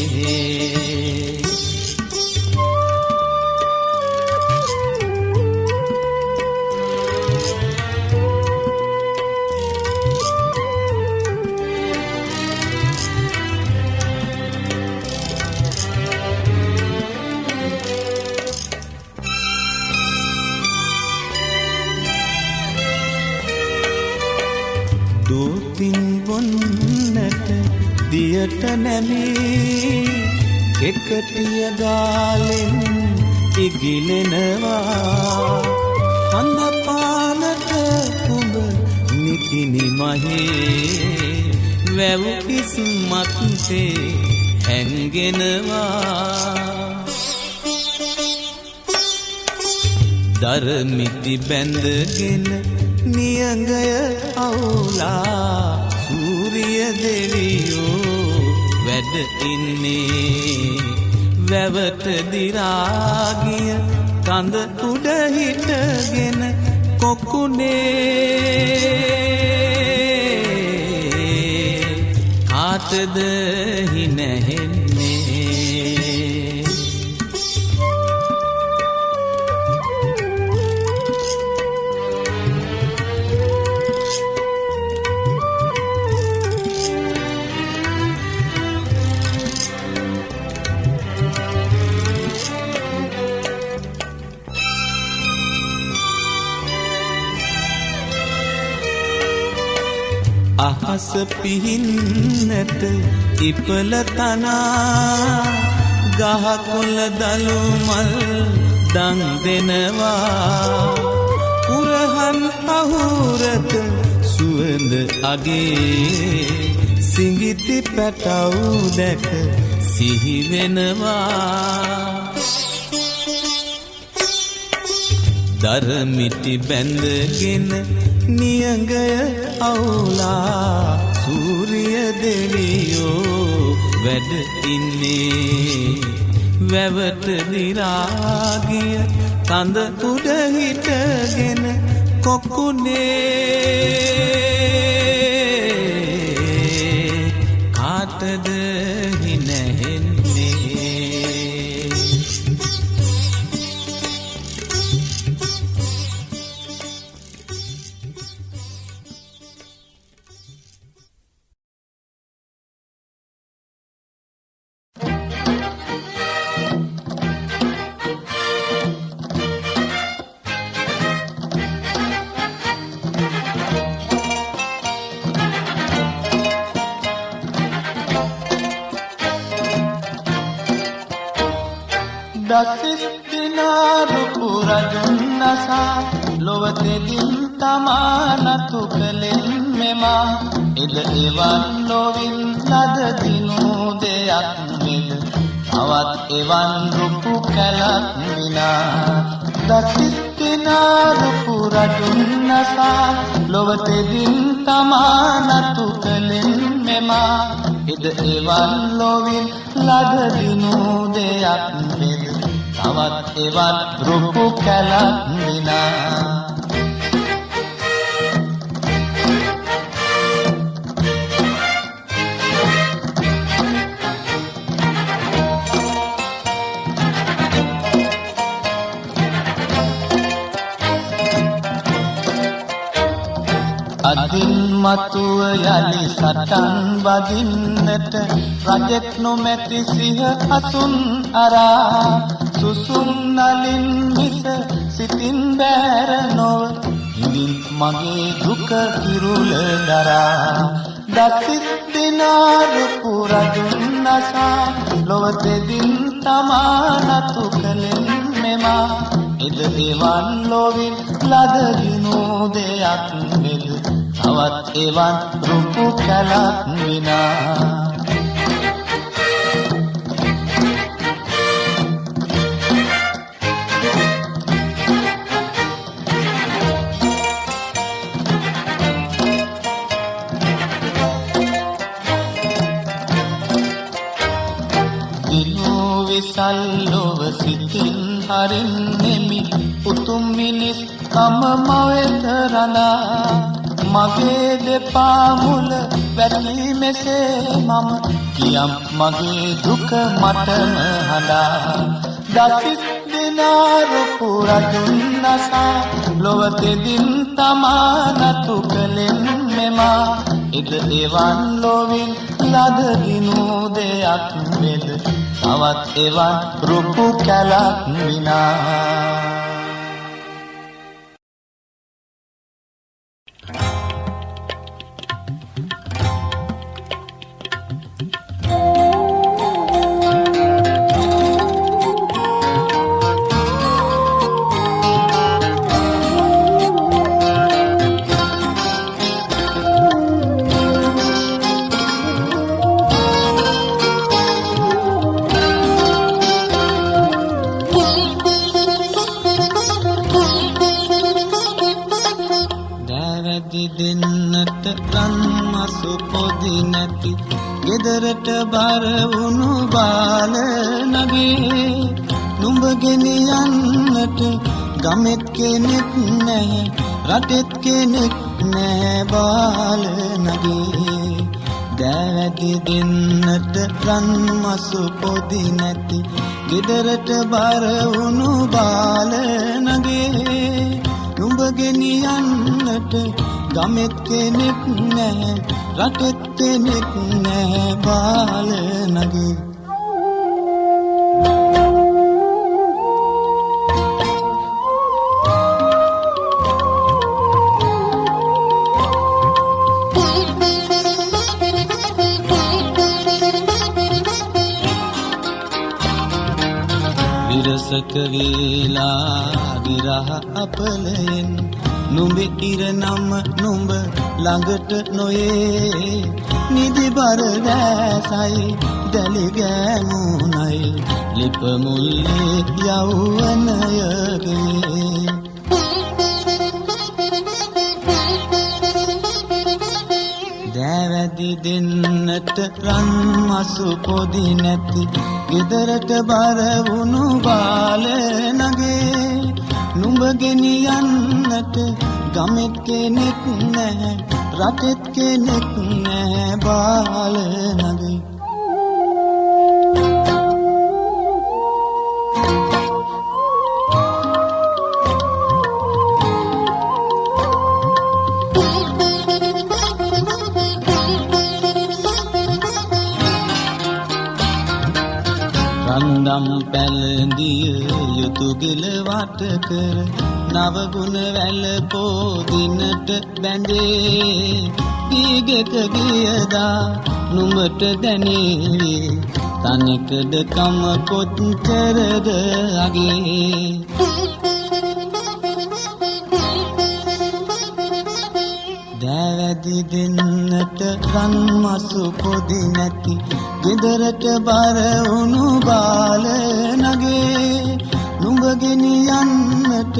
දූතින් බොන්නට දියට නැමී කෙකටිය ගාලෙන් ඉගිලෙනවා හඳ පානට කුඹ නිකිනි මහේ වැව් කිස්මත්සේ හැංගෙනවා දරමිටි බැඳගෙන නියඟය අවුලා සූරිය දෙවියෝ වැඩ ඉන්නේ වැවට දිරාගිය කඳ උඩ හිටගෙන කොකුනේ කාටද හිනහෙන්නේ අහස පිහින්නට ඉපල තනා ගහකොළ දළු මල් දන් දෙනවා කුරහන් අහුරක සුවඳ අගේ සිඟිති පැටව් දැක සිහි වෙනවා දරමිටි බැඳගෙන නියඟය අවුලා සූරිය දෙවියෝ වැඩ ඉන්නේ වැවට දිරාගිය කඳ උඩ හිටගෙන කොකුනේ කාටද
දසිස් දිනාරුපු රජුන් නසා ලොවතෙදින් තමා නතු කලෙන් මෙමා එද එවන් නොවින් ලද දිනු දෙයක් මෙද තවත් එවන් රුපු කැලක් විනා දසිස් දිනාරුපු රජුන් නසා ලොවතෙදින් තමා නතු කලෙන් මෙමා එද එවන් ලොවින් ලද දිනු දෙයක් මෙද තවත් එවන් රුපු කැලක් විනා අදින් මතුව යලි සටන් වදින්නට රජෙක් නොමැති සිහ අසුන් අරා සුසුම් නලින් මිස සිතින් බෑර නොව හිඳින් මගේ දුක කිරුල දරා දසිස් දිනාරුපු රජුන් නසා ලොවතෙදින් තමා නතු කලෙන් මෙමා එද එවන් ලොවින් ලද දිනු දෙයක් මෙද තවත් එවන් රුපු කැලක් විනා විසල්ලොව සිතින් හරින්නෙමි උතුම් මිනිස් තම මවෙත රඳා මගේ දෙපා මුල වැටි මෙසේ මම කියම් මගේ දුක මටම හඬා දසිස් දිනාරුපු රජුන් නසා ලොවතෙදින් තමා නතු කලෙන් මෙමා එද එවන් ලොවින් ලද දිනු දෙයක් මෙද තවත් එවන් රුපු කැලක් විනා දෙන්නට රන් මසු පොදි නැති ගෙදරට බර වුණු බාල නගේ නුඹ ගෙනියන්නට ගමෙත් කෙනෙක් නැහැ රටෙත් කෙනෙක් නැහැ බාල නගේ දෑවැදි දෙන්නට රන් මසු පොදි නැති ගෙදරට බර වුණු බාල නගේ නුඹ ගෙනියන්නට ගමෙත් කෙනෙක් නැහැ රටෙත් කෙනෙක් නැහැ බාල නගේ විරසක වේලා විරහ අපලයෙන් නුඹේ ඉර නම නුඹ ළඟට නොයේ නිදි බර දැසයි දැලි ගෑමුණයි ලිප මුල්ලේ යෞවනයගේ දෑවැදි දෙන්නට රන් මසු පොදි නැති ගෙදරට බර වුණු බාල නගේ නුඹ ගෙනියන්නට ගමෙත් කෙනෙක් නැහැ රටෙත් කෙනෙක් නැහැ බාල නගේ රන්දම් පැළඳිය යුතු ගෙල වට කර නව ගුණ වැල පොදිනට බැඳේ දීගක ගියදා නුඹට දැනේවි තනිකඩ කම කොච්චරද අගේ දෑවැදි දෙන්නට රන් මසු පොදි නැති ගෙදරට බර වුණු බාල නගේ නුඹ ගෙනියන්නට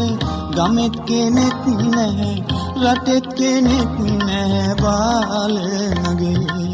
ගමෙත් කෙනෙක් නැහැ රටෙත් කෙනෙක් නැහැ බාල නගේ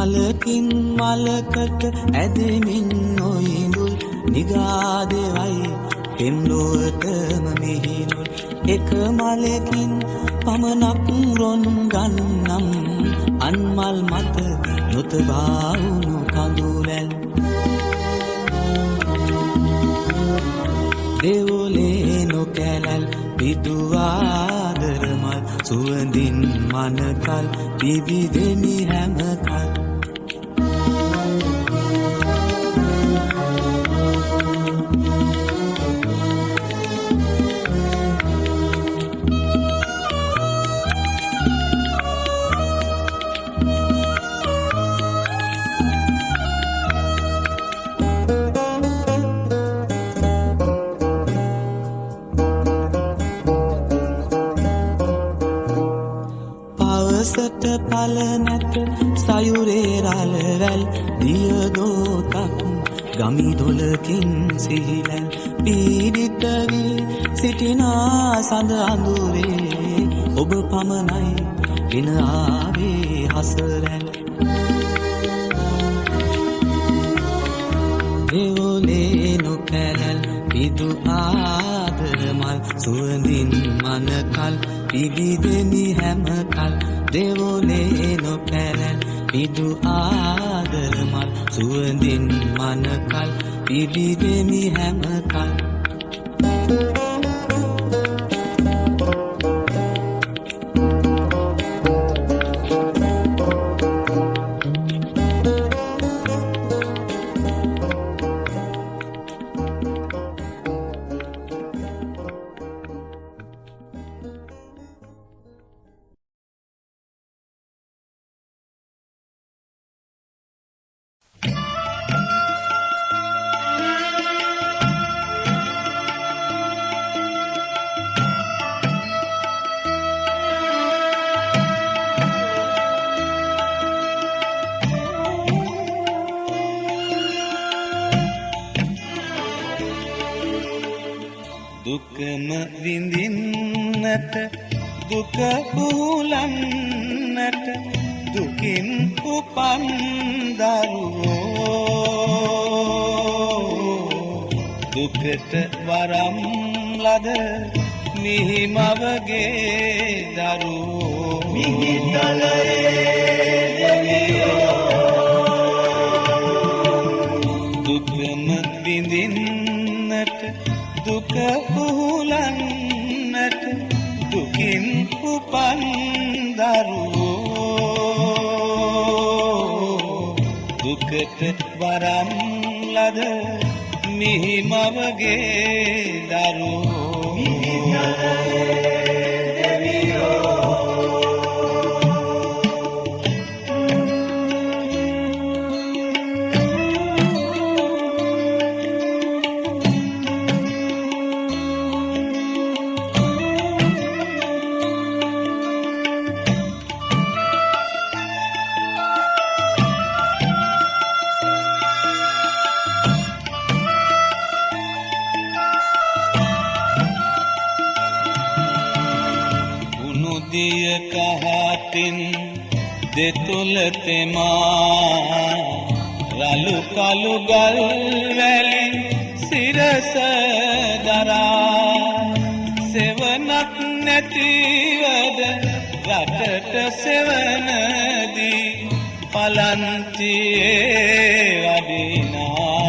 මලකින් මලකට ඇදෙමින් නොයිඳුල් නිගාදෙවයි පෙම්ලොවටම මිහිනුල් එක මලකින් පමණක් රොන් ගන්නම් අන්මල් මත නොතබාවුණු කඳුලැල් දෙවොලේ නොකැලැල් පිදුවාදරමල් සුවඳින් මනකල් පිබිදෙමි හැමකල් පල නැත සයුරේ රළවැල් දියදෝතක් ගමි දොලකින් සිහිලැල් පීඩිත වී සිටිනා සඳ අඳුරේ ඔබ පමණයි ගෙන ආවේ හසරැල් දෙවොලේ නොකැලැල් පිදු ආදරමල් සුවඳින් මනකල් පිබිදෙමි හැමකල් දෙවොලේ නොකැලැල් පිදු ආදරමල් සුවඳින් මනකල් පිබිදෙමි හැමකල්
දුකම විඳින්නට දුක පුලන්නට දුකින් උපන් දරුවෝ දුකට වරම් ලද මිහිමවගේ දරුවෝ දුකම විඳින්නට දුක පුලන්නට දුකින් උපන් දරුවෝ දුකට වරම් ලද මිහිමවගේ දරුවෝ දිය කහටින් දෙතුල තෙමා රළු කළු ගල් වැලි සිරස දරා සෙවනක් නැතිවද රටට සෙවනදී පලන්තියේ වඩිනා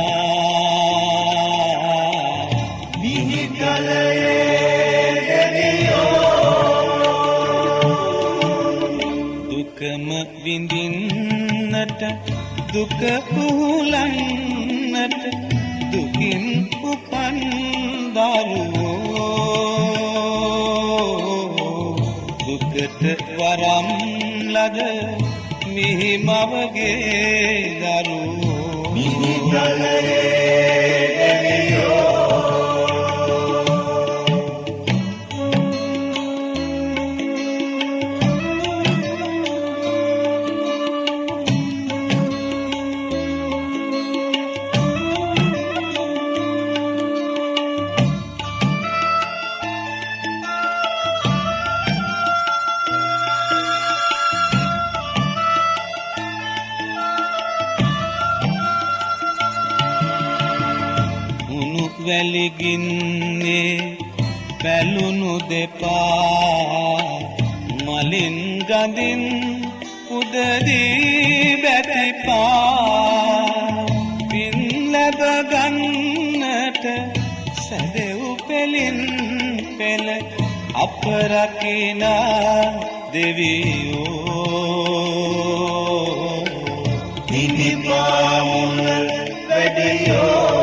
දුකම විඳින්නට දුක පුහුලන්නට දුකින් උපන් දරුවෝ දුකට වරම් ලද මිහි මවගේ දරුවෝ වැලිගින්නේ පැලුණු දෙපා මලින් ගඳින් උදදී බැතිපා පින් ලැබ ගන්නට සැදෙව් පෙලින් පෙළ අප රකිනා දෙවියෝ නිනිපාමුණ වැඩියෝ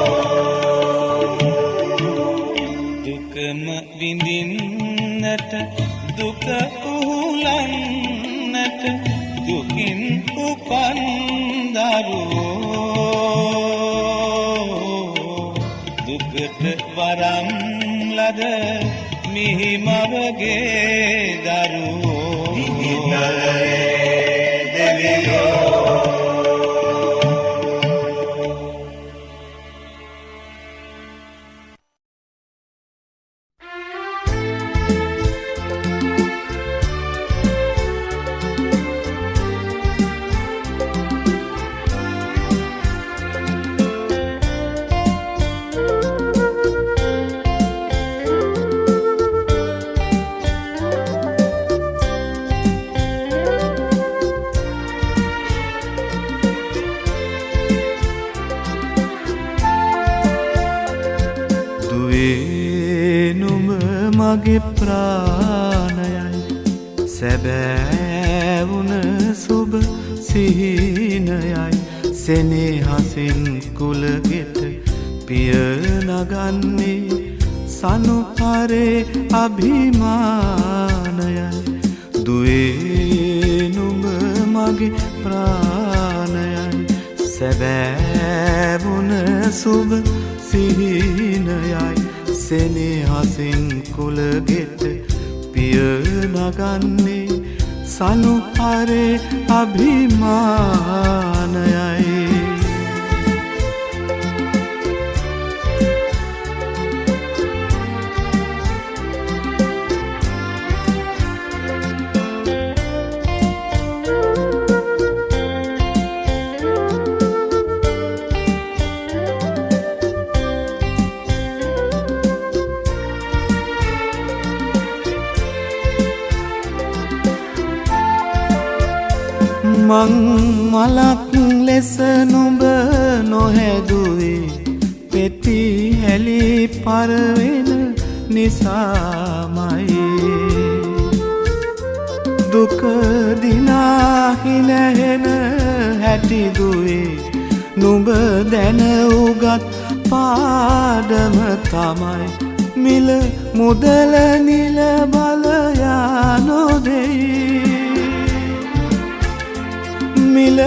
විඳින්නට දුක උහුලන්නට දුකින් උපන් දරුවෝ දුකට වරම් ලද මිහි මවගේ දරුවෝ දෙවියෝ
මගේ ප්‍රාණයයි සැබෑවුන සුබ සිහිනයයි සෙනෙහසින් කුලගෙට පිය නගන්නේ සනුහරේ අභිමානයයි දුවේ නුඹ මගේ ප්‍රාණයයි සැබෑවුන සුබ සිහිනයයි සෙනෙහසින් කුලගෙට පිය නගන්නේ සනුහරේ අභිමානයයි මං මලක් ලෙස නුඹ නොහැදුවේ පෙති හැලි පරවෙන නිසාමයි දුක දිනාහි නැහෙන හැටිදුවේ නුඹ දැන උගත් පාඩම තමයි මිල මුදල නිල බලයා නොදෙයි මිල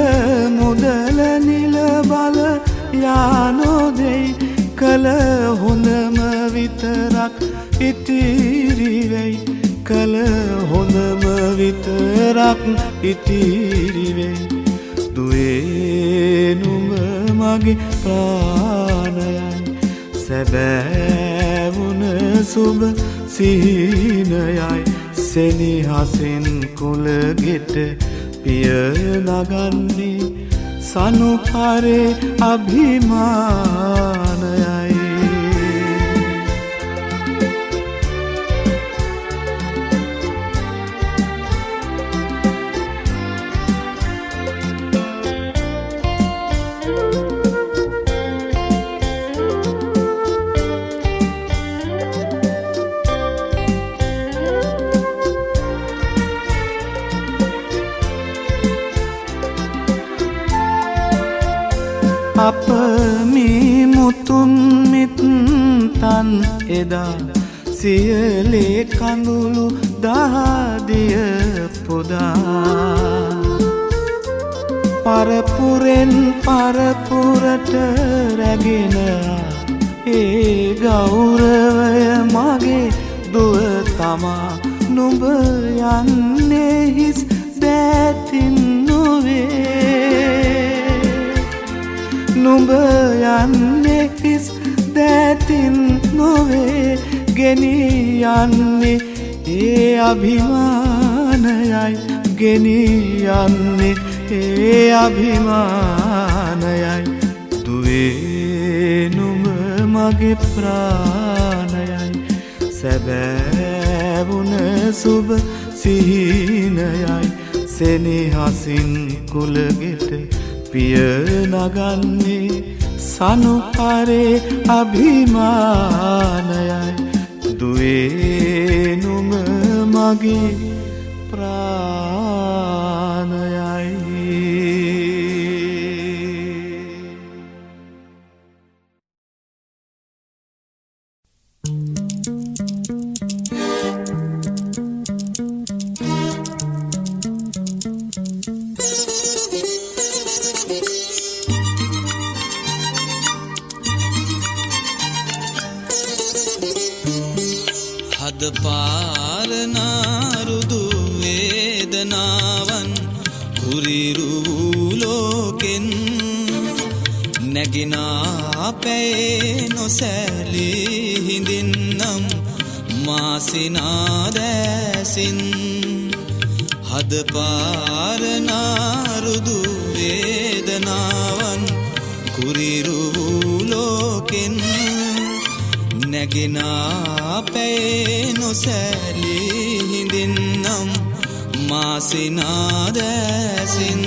මුදල නිල බල යානොදෙයි කළ හොඳම විතරක් ඉතිරිවෙයි කළ හොඳම විතරක් ඉතිරිවෙයි දුවේ නුඹ මගේ ප්‍රාණයයි සැබෑවුන සුබ සිහිනයයි සෙනෙහසින් කුලගෙට පිය නගන්නේ සනුහරේ අභිමානයයි. අප මේ මුතුන් මිත්තන් එදා සියලේ කඳුළු දහදිය පුදා පරපුරෙන් පරපුරට රැගෙන ඒ ගෞරවය මගේ දුව තමා නුඹ යන්නේ හිස් දැතින් නොවේ නුඹ යන්නේ හිස් දැතින් නොවේ ගෙනී යන්නේ ඒ අභිමානයයි ගෙනී යන්නේ ඒ අභිමානයයි දුවේ නුඹ මගේ ප්‍රාණයයි සැබෑවුන සුබ සිහිනයයි සෙනෙහසින් කුලගෙට පිය නගන්නේ සනුහරේ අභිමානයයි දුවේ නුඹ මගේ ප්‍රාණයයි.
හද පාරනාරුදු වේදනාවන් කුරිරුලෝකෙන් නැගිනා පැයේ නොසැලී හිඳින්නම් මාසිනාදැසින් හද පාරනාරුදු වේදනාවන් කුරිරුලෝකෙන් නැගෙනා පැයේ නොසැලී හිඳින්නම් මාසිනාදැසින්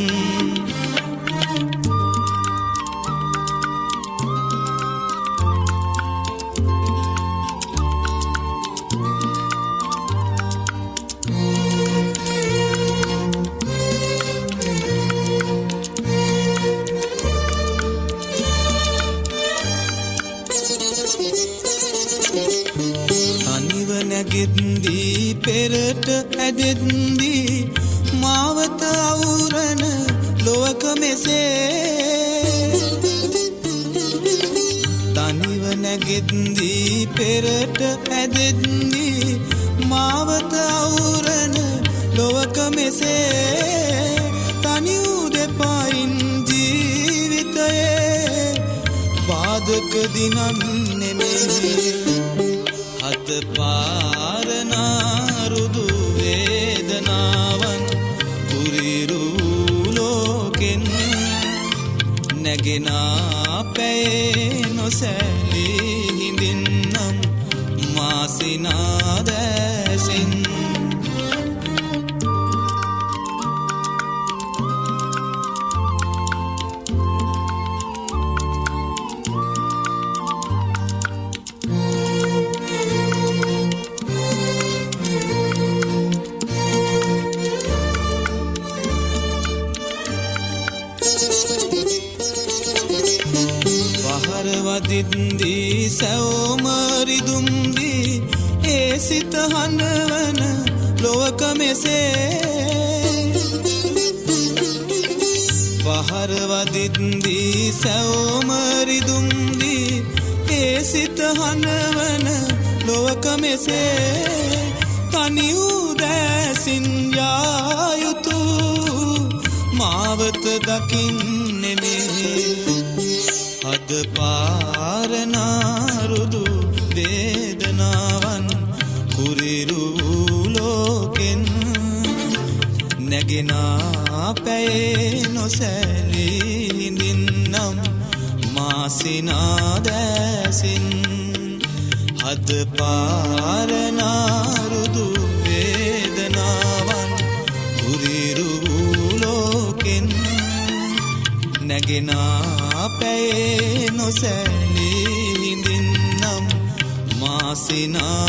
නැගෙද්දී පෙරට ඇදෙද්දී මාවත අවුරන ලොවක මෙසේ තනිව නැගෙද්දී පෙරට ඇදෙද්දී මාවත අවුරන ලොවක මෙසේ තනි වූ දෙපයින් ජීවිතයේ බාධක දිනන් නෙමේ හත පාරනාරුදු වේදනාවන් කුරිරුලෝකෙන් නැගෙනා පැයේ නොසැලී හිඳින්නම් මාසිනාදැසින් වදිද්දී සැවොමරිදුම්දී ඒ සිත හනවන ලොවක මෙසේ පහර වදිද්දී සැවොමරිදුම්දී ඒ සිත හනවන ලොවක මෙසේ තනි වූ දැසින් යා යුතු මාවත දකින්නෙමේ හද පාරනාරුදු වේදනාවන් කුරිරුලෝකෙන් නැගෙනා පැයේ නොසැලී හිඳින්නම් මාසිනාදැසින් හද පාරනාරුදු වේදනාවන් උරිරුලෝකෙන් නැගෙනා පැයේ නොසැලී හිඳින්නම් මාසිනාදැසින්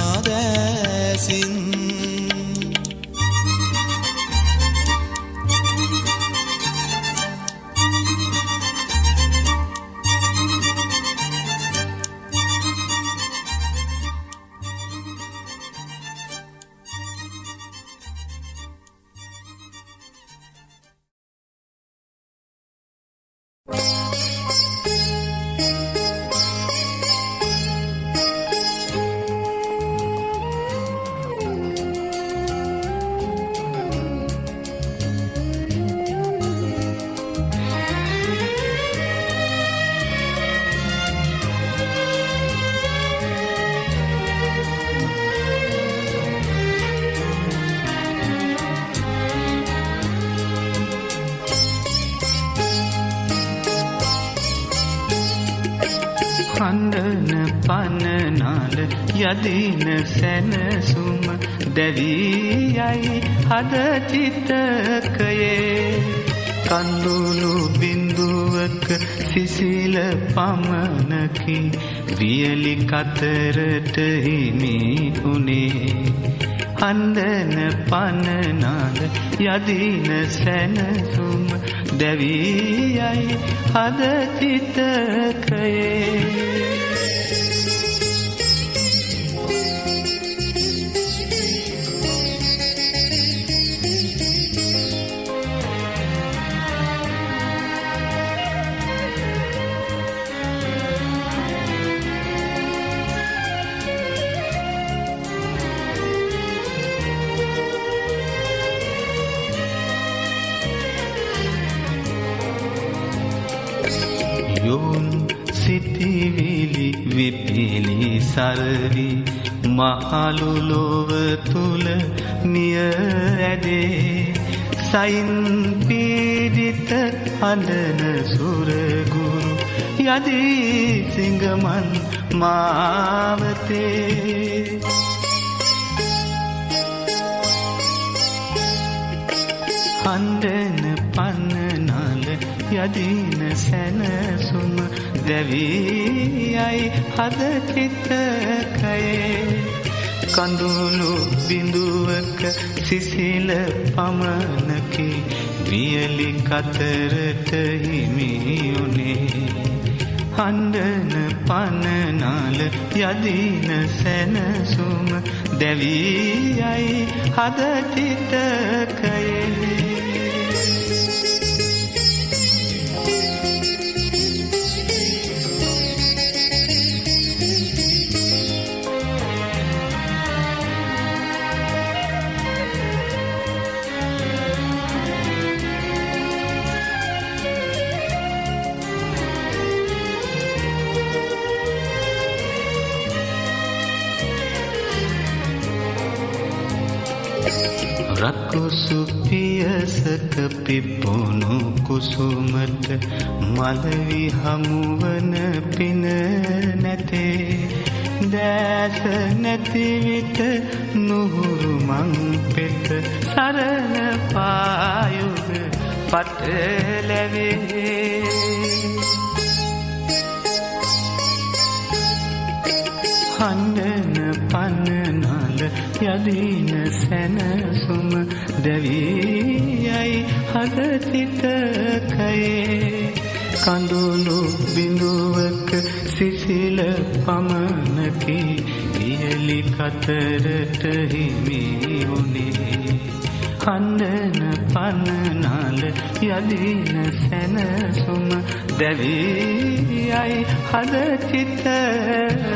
හඬන පනනාල යදින සැනසුම දැවීයයි හද චිතකයේ කඳුළු බිඳුවක සිසිල පමනකි වියලි කතරට හිමි උනේ හඬන පනනාල යදින සැනසුම දැවීයයි හද චිතකයේ යොවුන් සිටිවිලි විපිලි සරවි මහලු ලොව තුල නිය ඇදේ සයින් පීඩිත හඬන සුරගුරු යදී සිංගමන් මාවතේ හඬන පන්නනාල යදින සැනසුම දැවීයයි හද චිතකයේ කඳුළු බිඳුවක සිසිල පමනකි වියලි කතරට හිමි උනේ හඬන පනනාල යදින සැනසුම දැවීයයි හද චිතකයේ රකුසු පියසක පිපුණු කුසුමට මලවි හමුවන පින නැතේ දැස නැති විට නුහුරු මං පෙත සරණ පායුග පටලැවේ හඬන පන්නනාල යදින සැනසුම දැවීයයි හද චිතකයේ කඳුළු බිඳුවක සිසිල පමනකි වියලි කතරට හිමි උනේ හඬන පන්නනාල යදින සැනසුම දැවීයයි හද චිතකයේ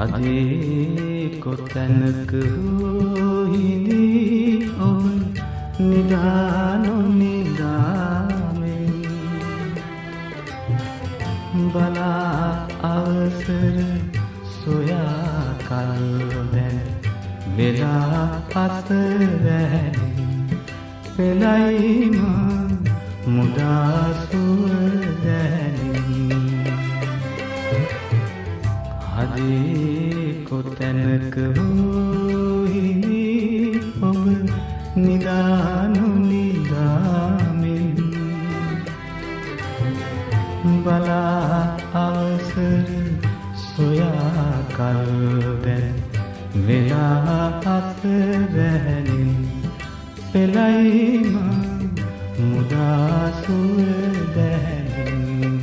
හදේ කොතැනක හිඳී ඔබ නිදානො නිදාමෙන් බලා අවසර සොයා කල් දැන් වෙලා අතරැයි පෙළයිම මුදා සුව දැනින් හදේ කොතැනක හිඳී ඔබ නිදානු නිදාමෙන් බලා අවසර සොයා කල් දැන් වෙලා අතරැයි පෙළයිම මුදා සුව දැනින්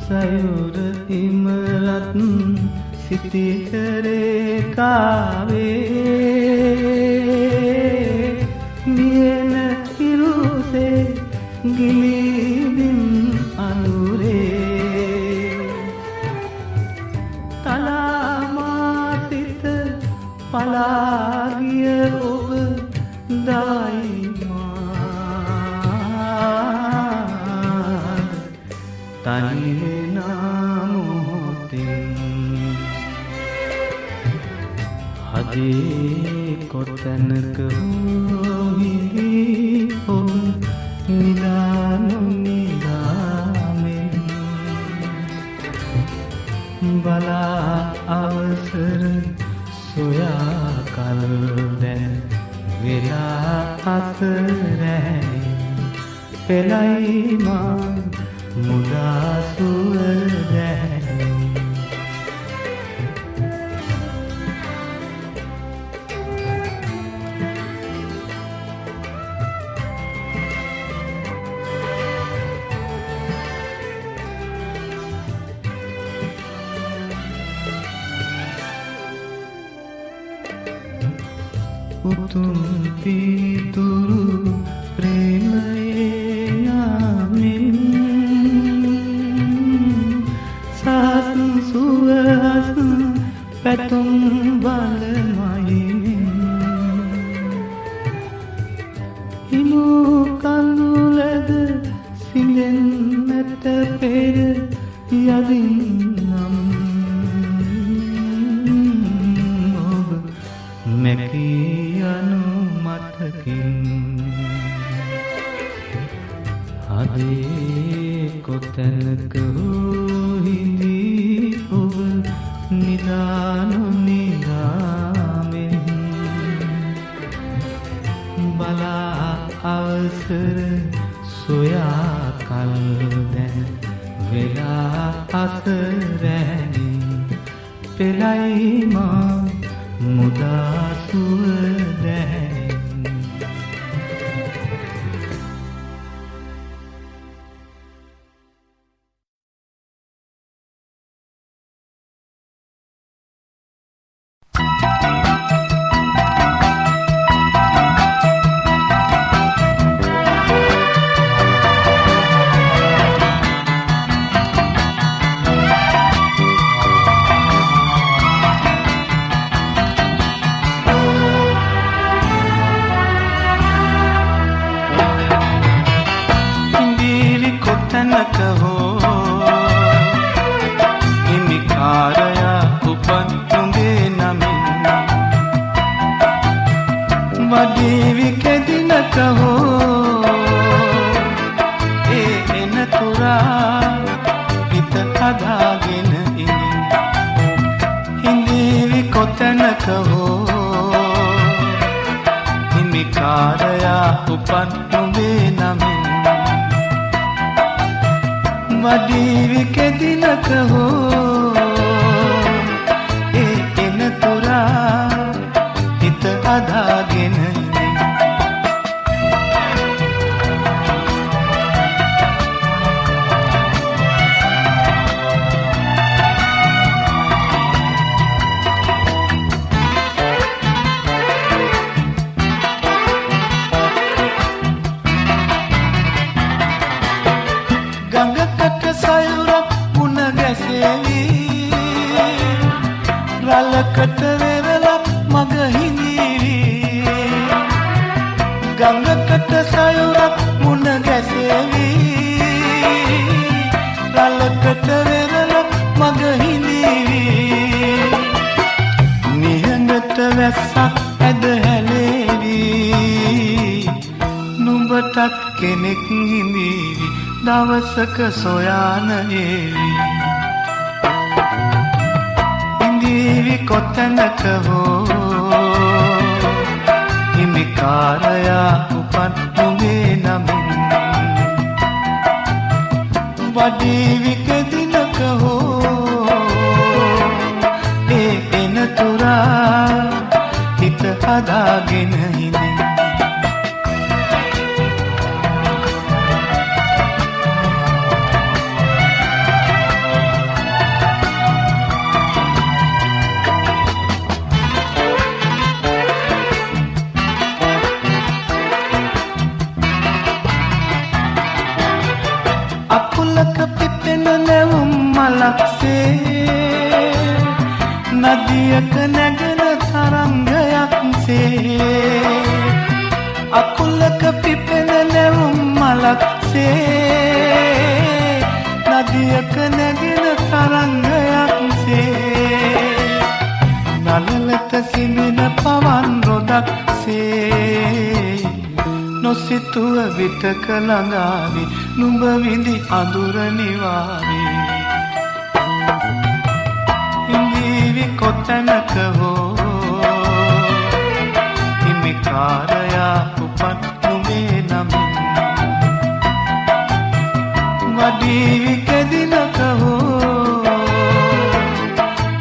සයුර ඉමරත් සිටි කරේ කාවේ නියන ඉරුසේ ගිලිදින් අනුරේ තලාමාසිත පලාගිය ඔබ දායිමා තනිනා මොහොතින් හදේ කොතැනක හිඳී ඔබ නිදානු නිදාමෙන් බලා අවසර සොයා කල් දැන් වෙලා අතරැයි පෙළයිමා මුදා සුව දැනින් උතුම් පිතුරු ප්‍රේමයේ නාමෙන් සාත් සුවහස් පැතුම් බලමයිමින් හිමු කඳුලද සිඳෙන්නට පෙර යදින්නම් ඔබ මැකී යනු මතකින් හදේ කොතැනක හිඳී ඔබ නිදානු නිදාමෙන් බලා අවසර සොයා කල් දැන් වෙලා අතරැයි පෙළයිමා මුදා සුව දැනින් තැනක හෝ හිමිකාරයා උපන් තුඹේ නමින් වඩීවි කෙදිනක හෝ ඒ එන තුරා හිත හදාගෙන ඉනින් හිඳීවි කොතැනක හෝ හිමිකාරයා උපන් තුඹේ නමින් වඩීවි කෙදිනක හෝ ඒ එන තුරා හිත හදාගෙන හිඳට වැස්සක් ඇද හැලේවි නුඹටත් කෙනෙක් හිඳීවි දවසක සොයාන ඒවි හිඳීවි කොතැනක හෝ හිමිකාරයා උපන් නුඹේ නමින් වඩීවි කෙදිනක හෝ ඒ එන තුරා හිත හදාගෙන හිඳින් අකුලක පිපෙන නැවුම් මලක්සේ නදියක නැගෙන තරංගයක්සේ අකුලක පිපෙන නැවුම් මලක්සේ නදියක නැගෙන තරංගයක්සේ නළලට සිඳින පවන් රොදක්සේ නොසිතුව විටක ළඟාවි නුඹ විඳි අඳුර නිවාවි හිඳීවි කොතැනක හෝ හිමිකාරයා උපන් නුඹේ නමින් වඩීවි කෙදිනක හෝ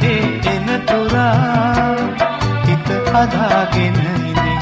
ඒ එන තුරා හිත හදාගෙන හිඳින්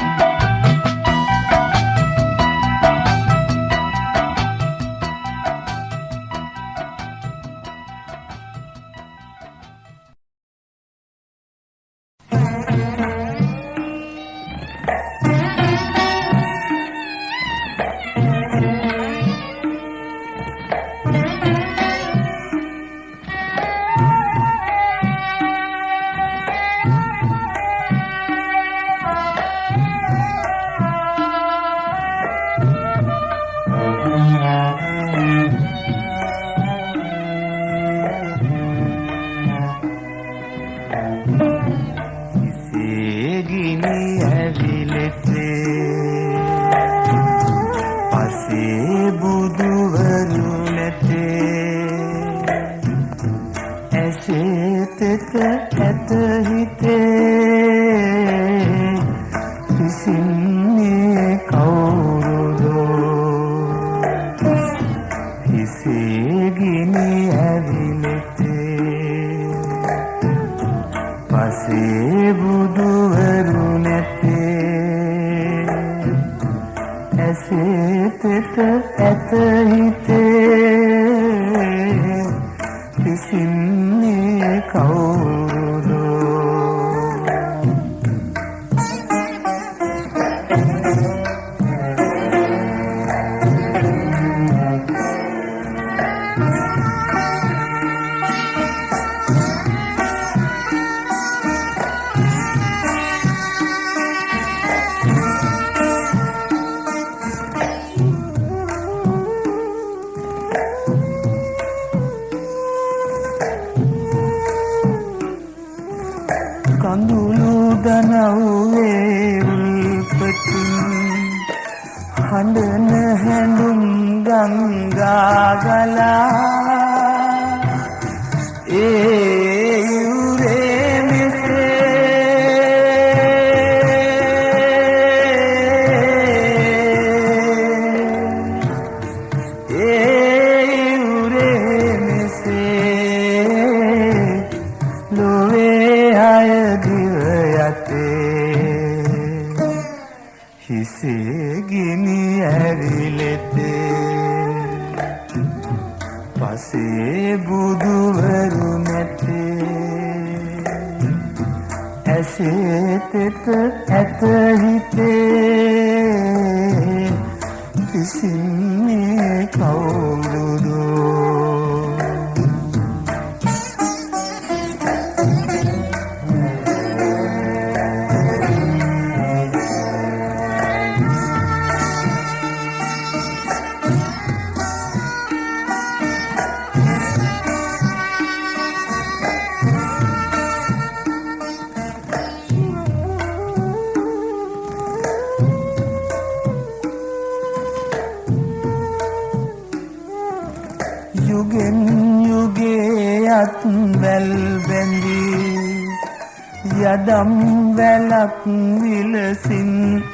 දඩම් වැලක් විලසින්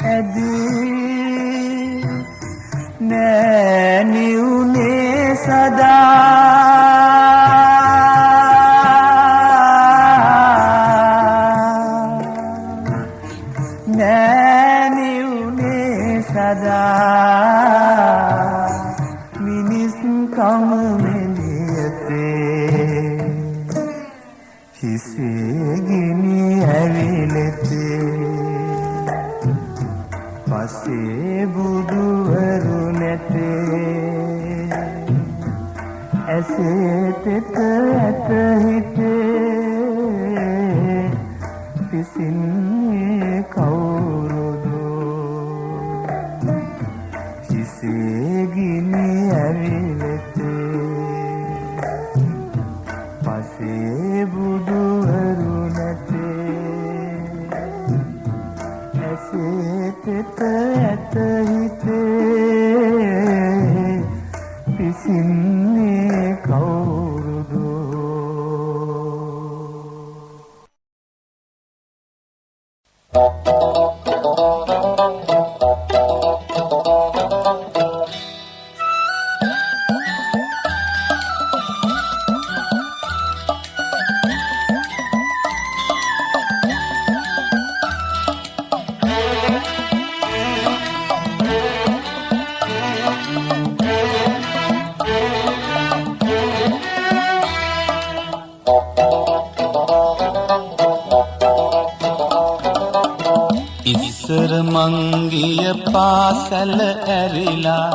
ඇදී නෑනිවුනේ සදා නෑනිවුනේ සදා මිනිස් කම මෙලියතේ හිසේ ගිනි ඇවිලෙතේ පසේ බුදුවරු නැතේ ඇසේ තෙත ඇත හිතේ පිසින්නේ කවුරුදෝ හිසේ ගිනි ඇවිලෙතේ පසේ බුදුවරු නැතේ ඇසේ තෙත ඇත හිතේ පිසින්නේ කවුරුදෝ ඉස්සර මංගිය පාසල ඇරිලා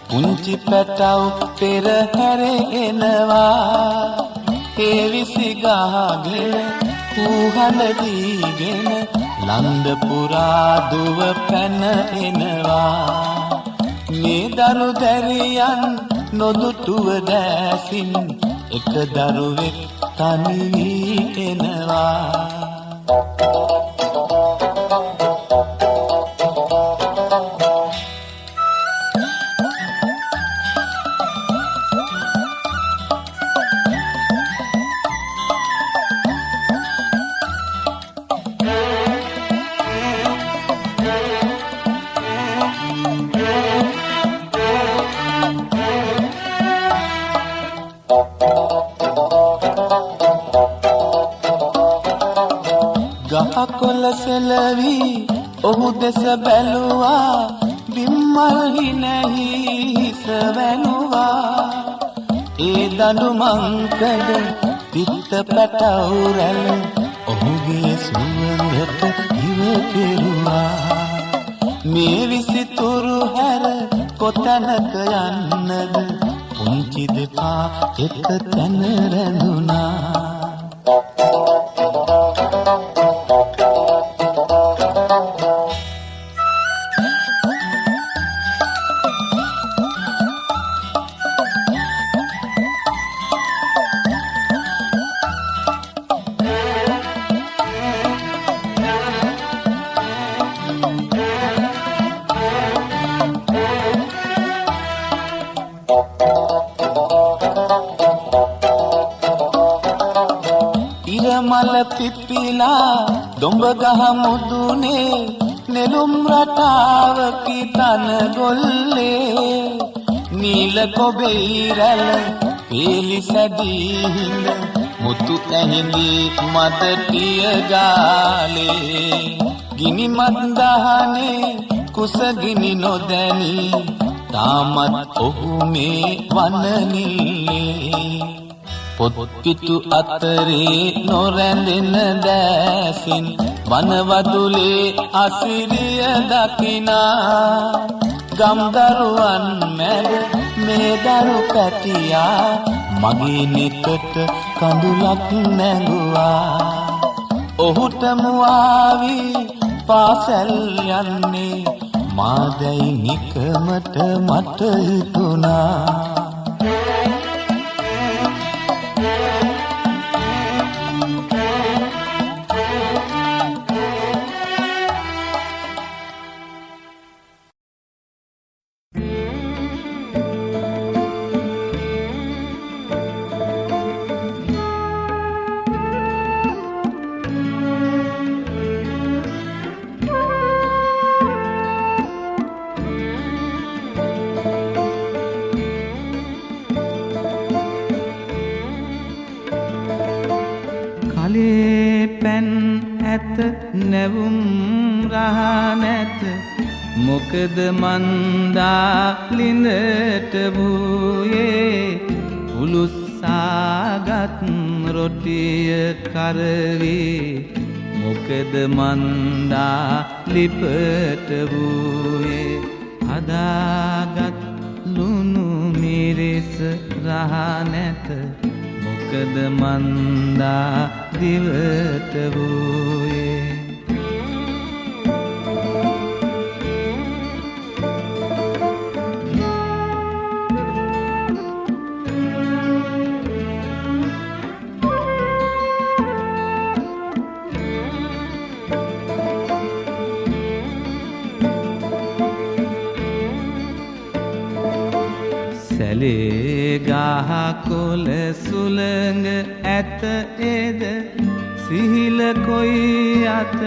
පුංචි පැටව් පෙරහැරෙනවා ඒ විසි ගහගෙන ඌහල දීගෙන ලන්ද පුරා දුව පැන එනවා මේ දරු දැරියන් නොදුටුව දැසින් එක දරුවෙක් තනි වී එනවා ගහකොළ සෙලවි ඔහු දෙස බැලුවා බිම්මල් හිනැහි හිස වැනුවා ඒ දඬු මංකඩ පිත්ත පැටව් රැළ ඔහුගේ සුවඳට ඉව කෙරුවා මේ විසිතුරු හැර කොතැනක යන්නද පුංචි දෙපා එක තැන රැඳුනා මල පිපිලා දොඹ ගහ මුදුනේ නෙළුම් රටාවකි තන ගොල්ලේ නීල කොබේ රැළ පේලි සැදී හිඳ මුතු ඇහිඳි මදටිය ගාලේ ගිනි මන්දහනේ කුසගිනි නොදැනි තාමත් ඔහු මේ වනනිල්ලේ පොත්පිටු අතරේ නොරැඳෙන දැසින් වනවදුලේ අසිරිය දකිනා ගම්දරුවන් මැද මේ දරු පැටියා මගේ නෙතට කඳුලක් නැඟුවා ඔහුට මුවාවි පාසැල් යන්නේ මාදැයි නිකමට මට හිතුණා නැවුම් රහ නැත මොකද මන්දා ලිඳට වූයේ උලුස්සාගත් රොටිය කරවි මොකද මන්දා ලිපට වූයේ හදාගත් ලුණු මිරිස් රහ නැත මොකද මන්දා දිවට වූයේ සැලේ ගහ කොළ සුළඟ ඇත එද සිහිල කොයි අත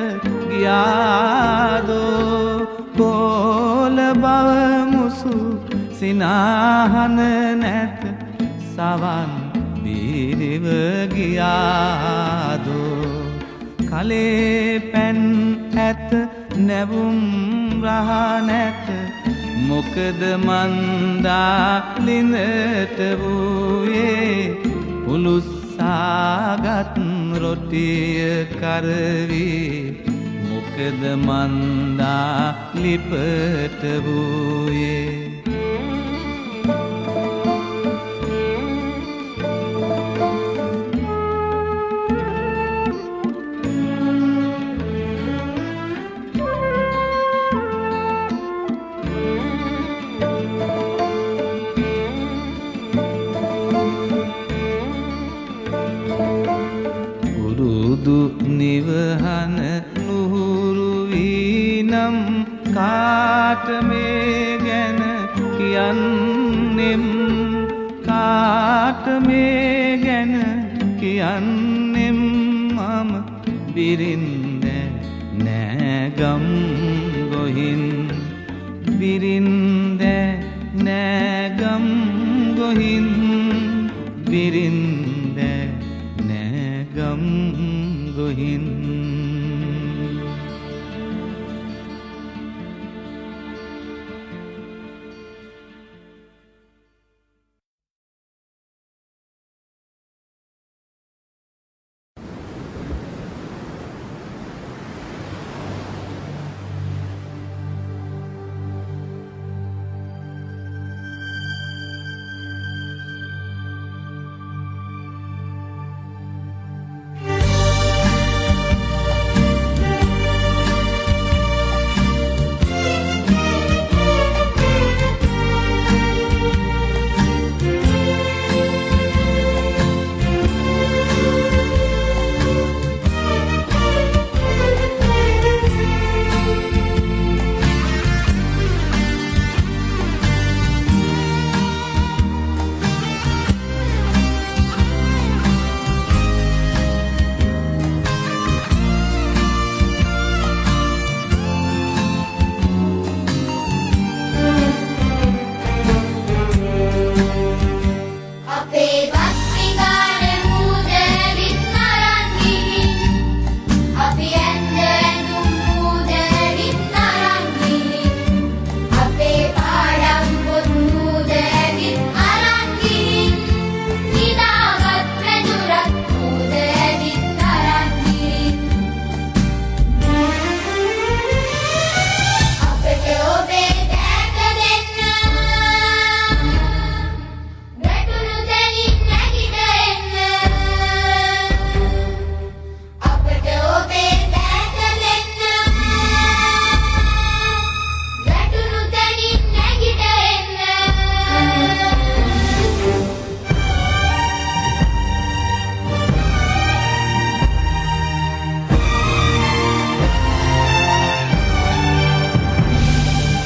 ගියාදෝ කෝල බව මුසු සිනාහන නැත සවන් බීරිව ගියාදෝ කලේ පැන් ඇත නැවුම් රහ නැත මොකද මන්දා ලිඳට වූයේ උලුස්සාගත් රොටිය කරවි මොකද මන්දා ලිපට වූයේ නිවහන නුහුරු වීනම් කාට මේ ගැන කියන්නෙම් කාට මේ ගැන කියන්නෙම් මම බිරින්ද නෑගම් ගොහින් බිරින්ද නෑගම් ගොහින් බිරින්ද නෑගම් ගොහින්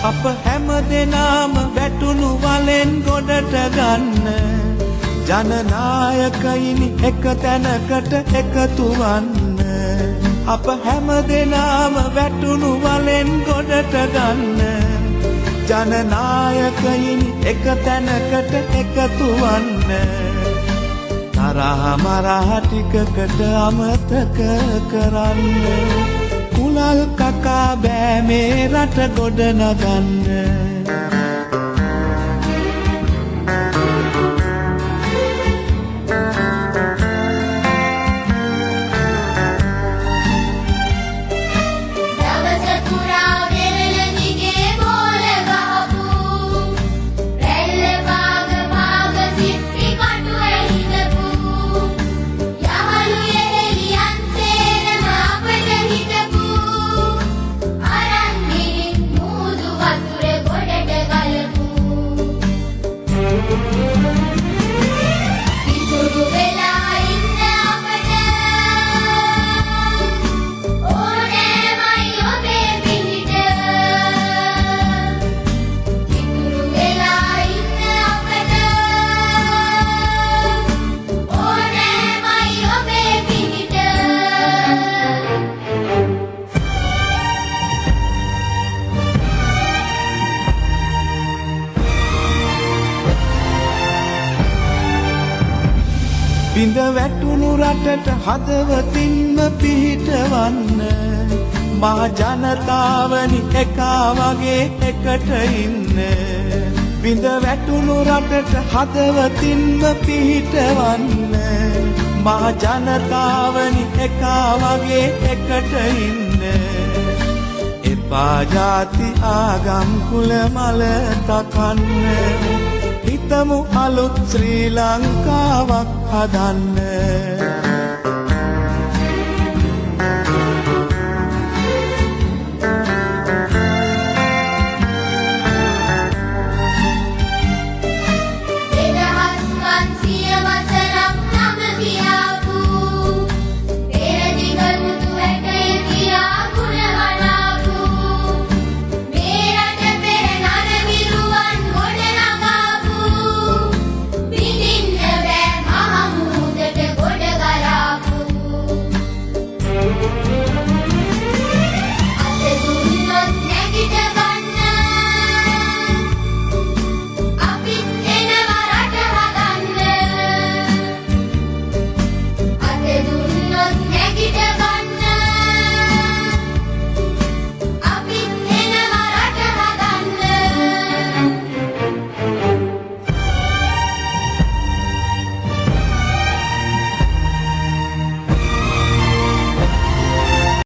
අප හැම දෙනාම වැටුණු වලෙන් ගොඩට ගන්න ජනනායකයිනි එක තැනකට එකතු වන්න අප හැම දෙනාම වැටුණු වලෙන් ගොඩට ගන්න ජනනායකයිනි එක තැනකට එකතු වන්න තරහ මරහ ටිකකට අමතක කරන්න බෑ මේ රට ගොඩ නගන්න. බිඳ වැටුණු රටට හදවතින්ම පිහිටවන්න මහ ජනතාවනි එකා වගේ එකට ඉන්න. බිඳ වැටුණු රටට හදවතින්ම පිහිටවන්න මහ ජනතාවනි එකා වගේ එකට ඉන්න. එපා ජාති ආගම් කුල මල තකන්න හිතමු අලුත් ශ්‍රී ලංකාවක් හදන්න.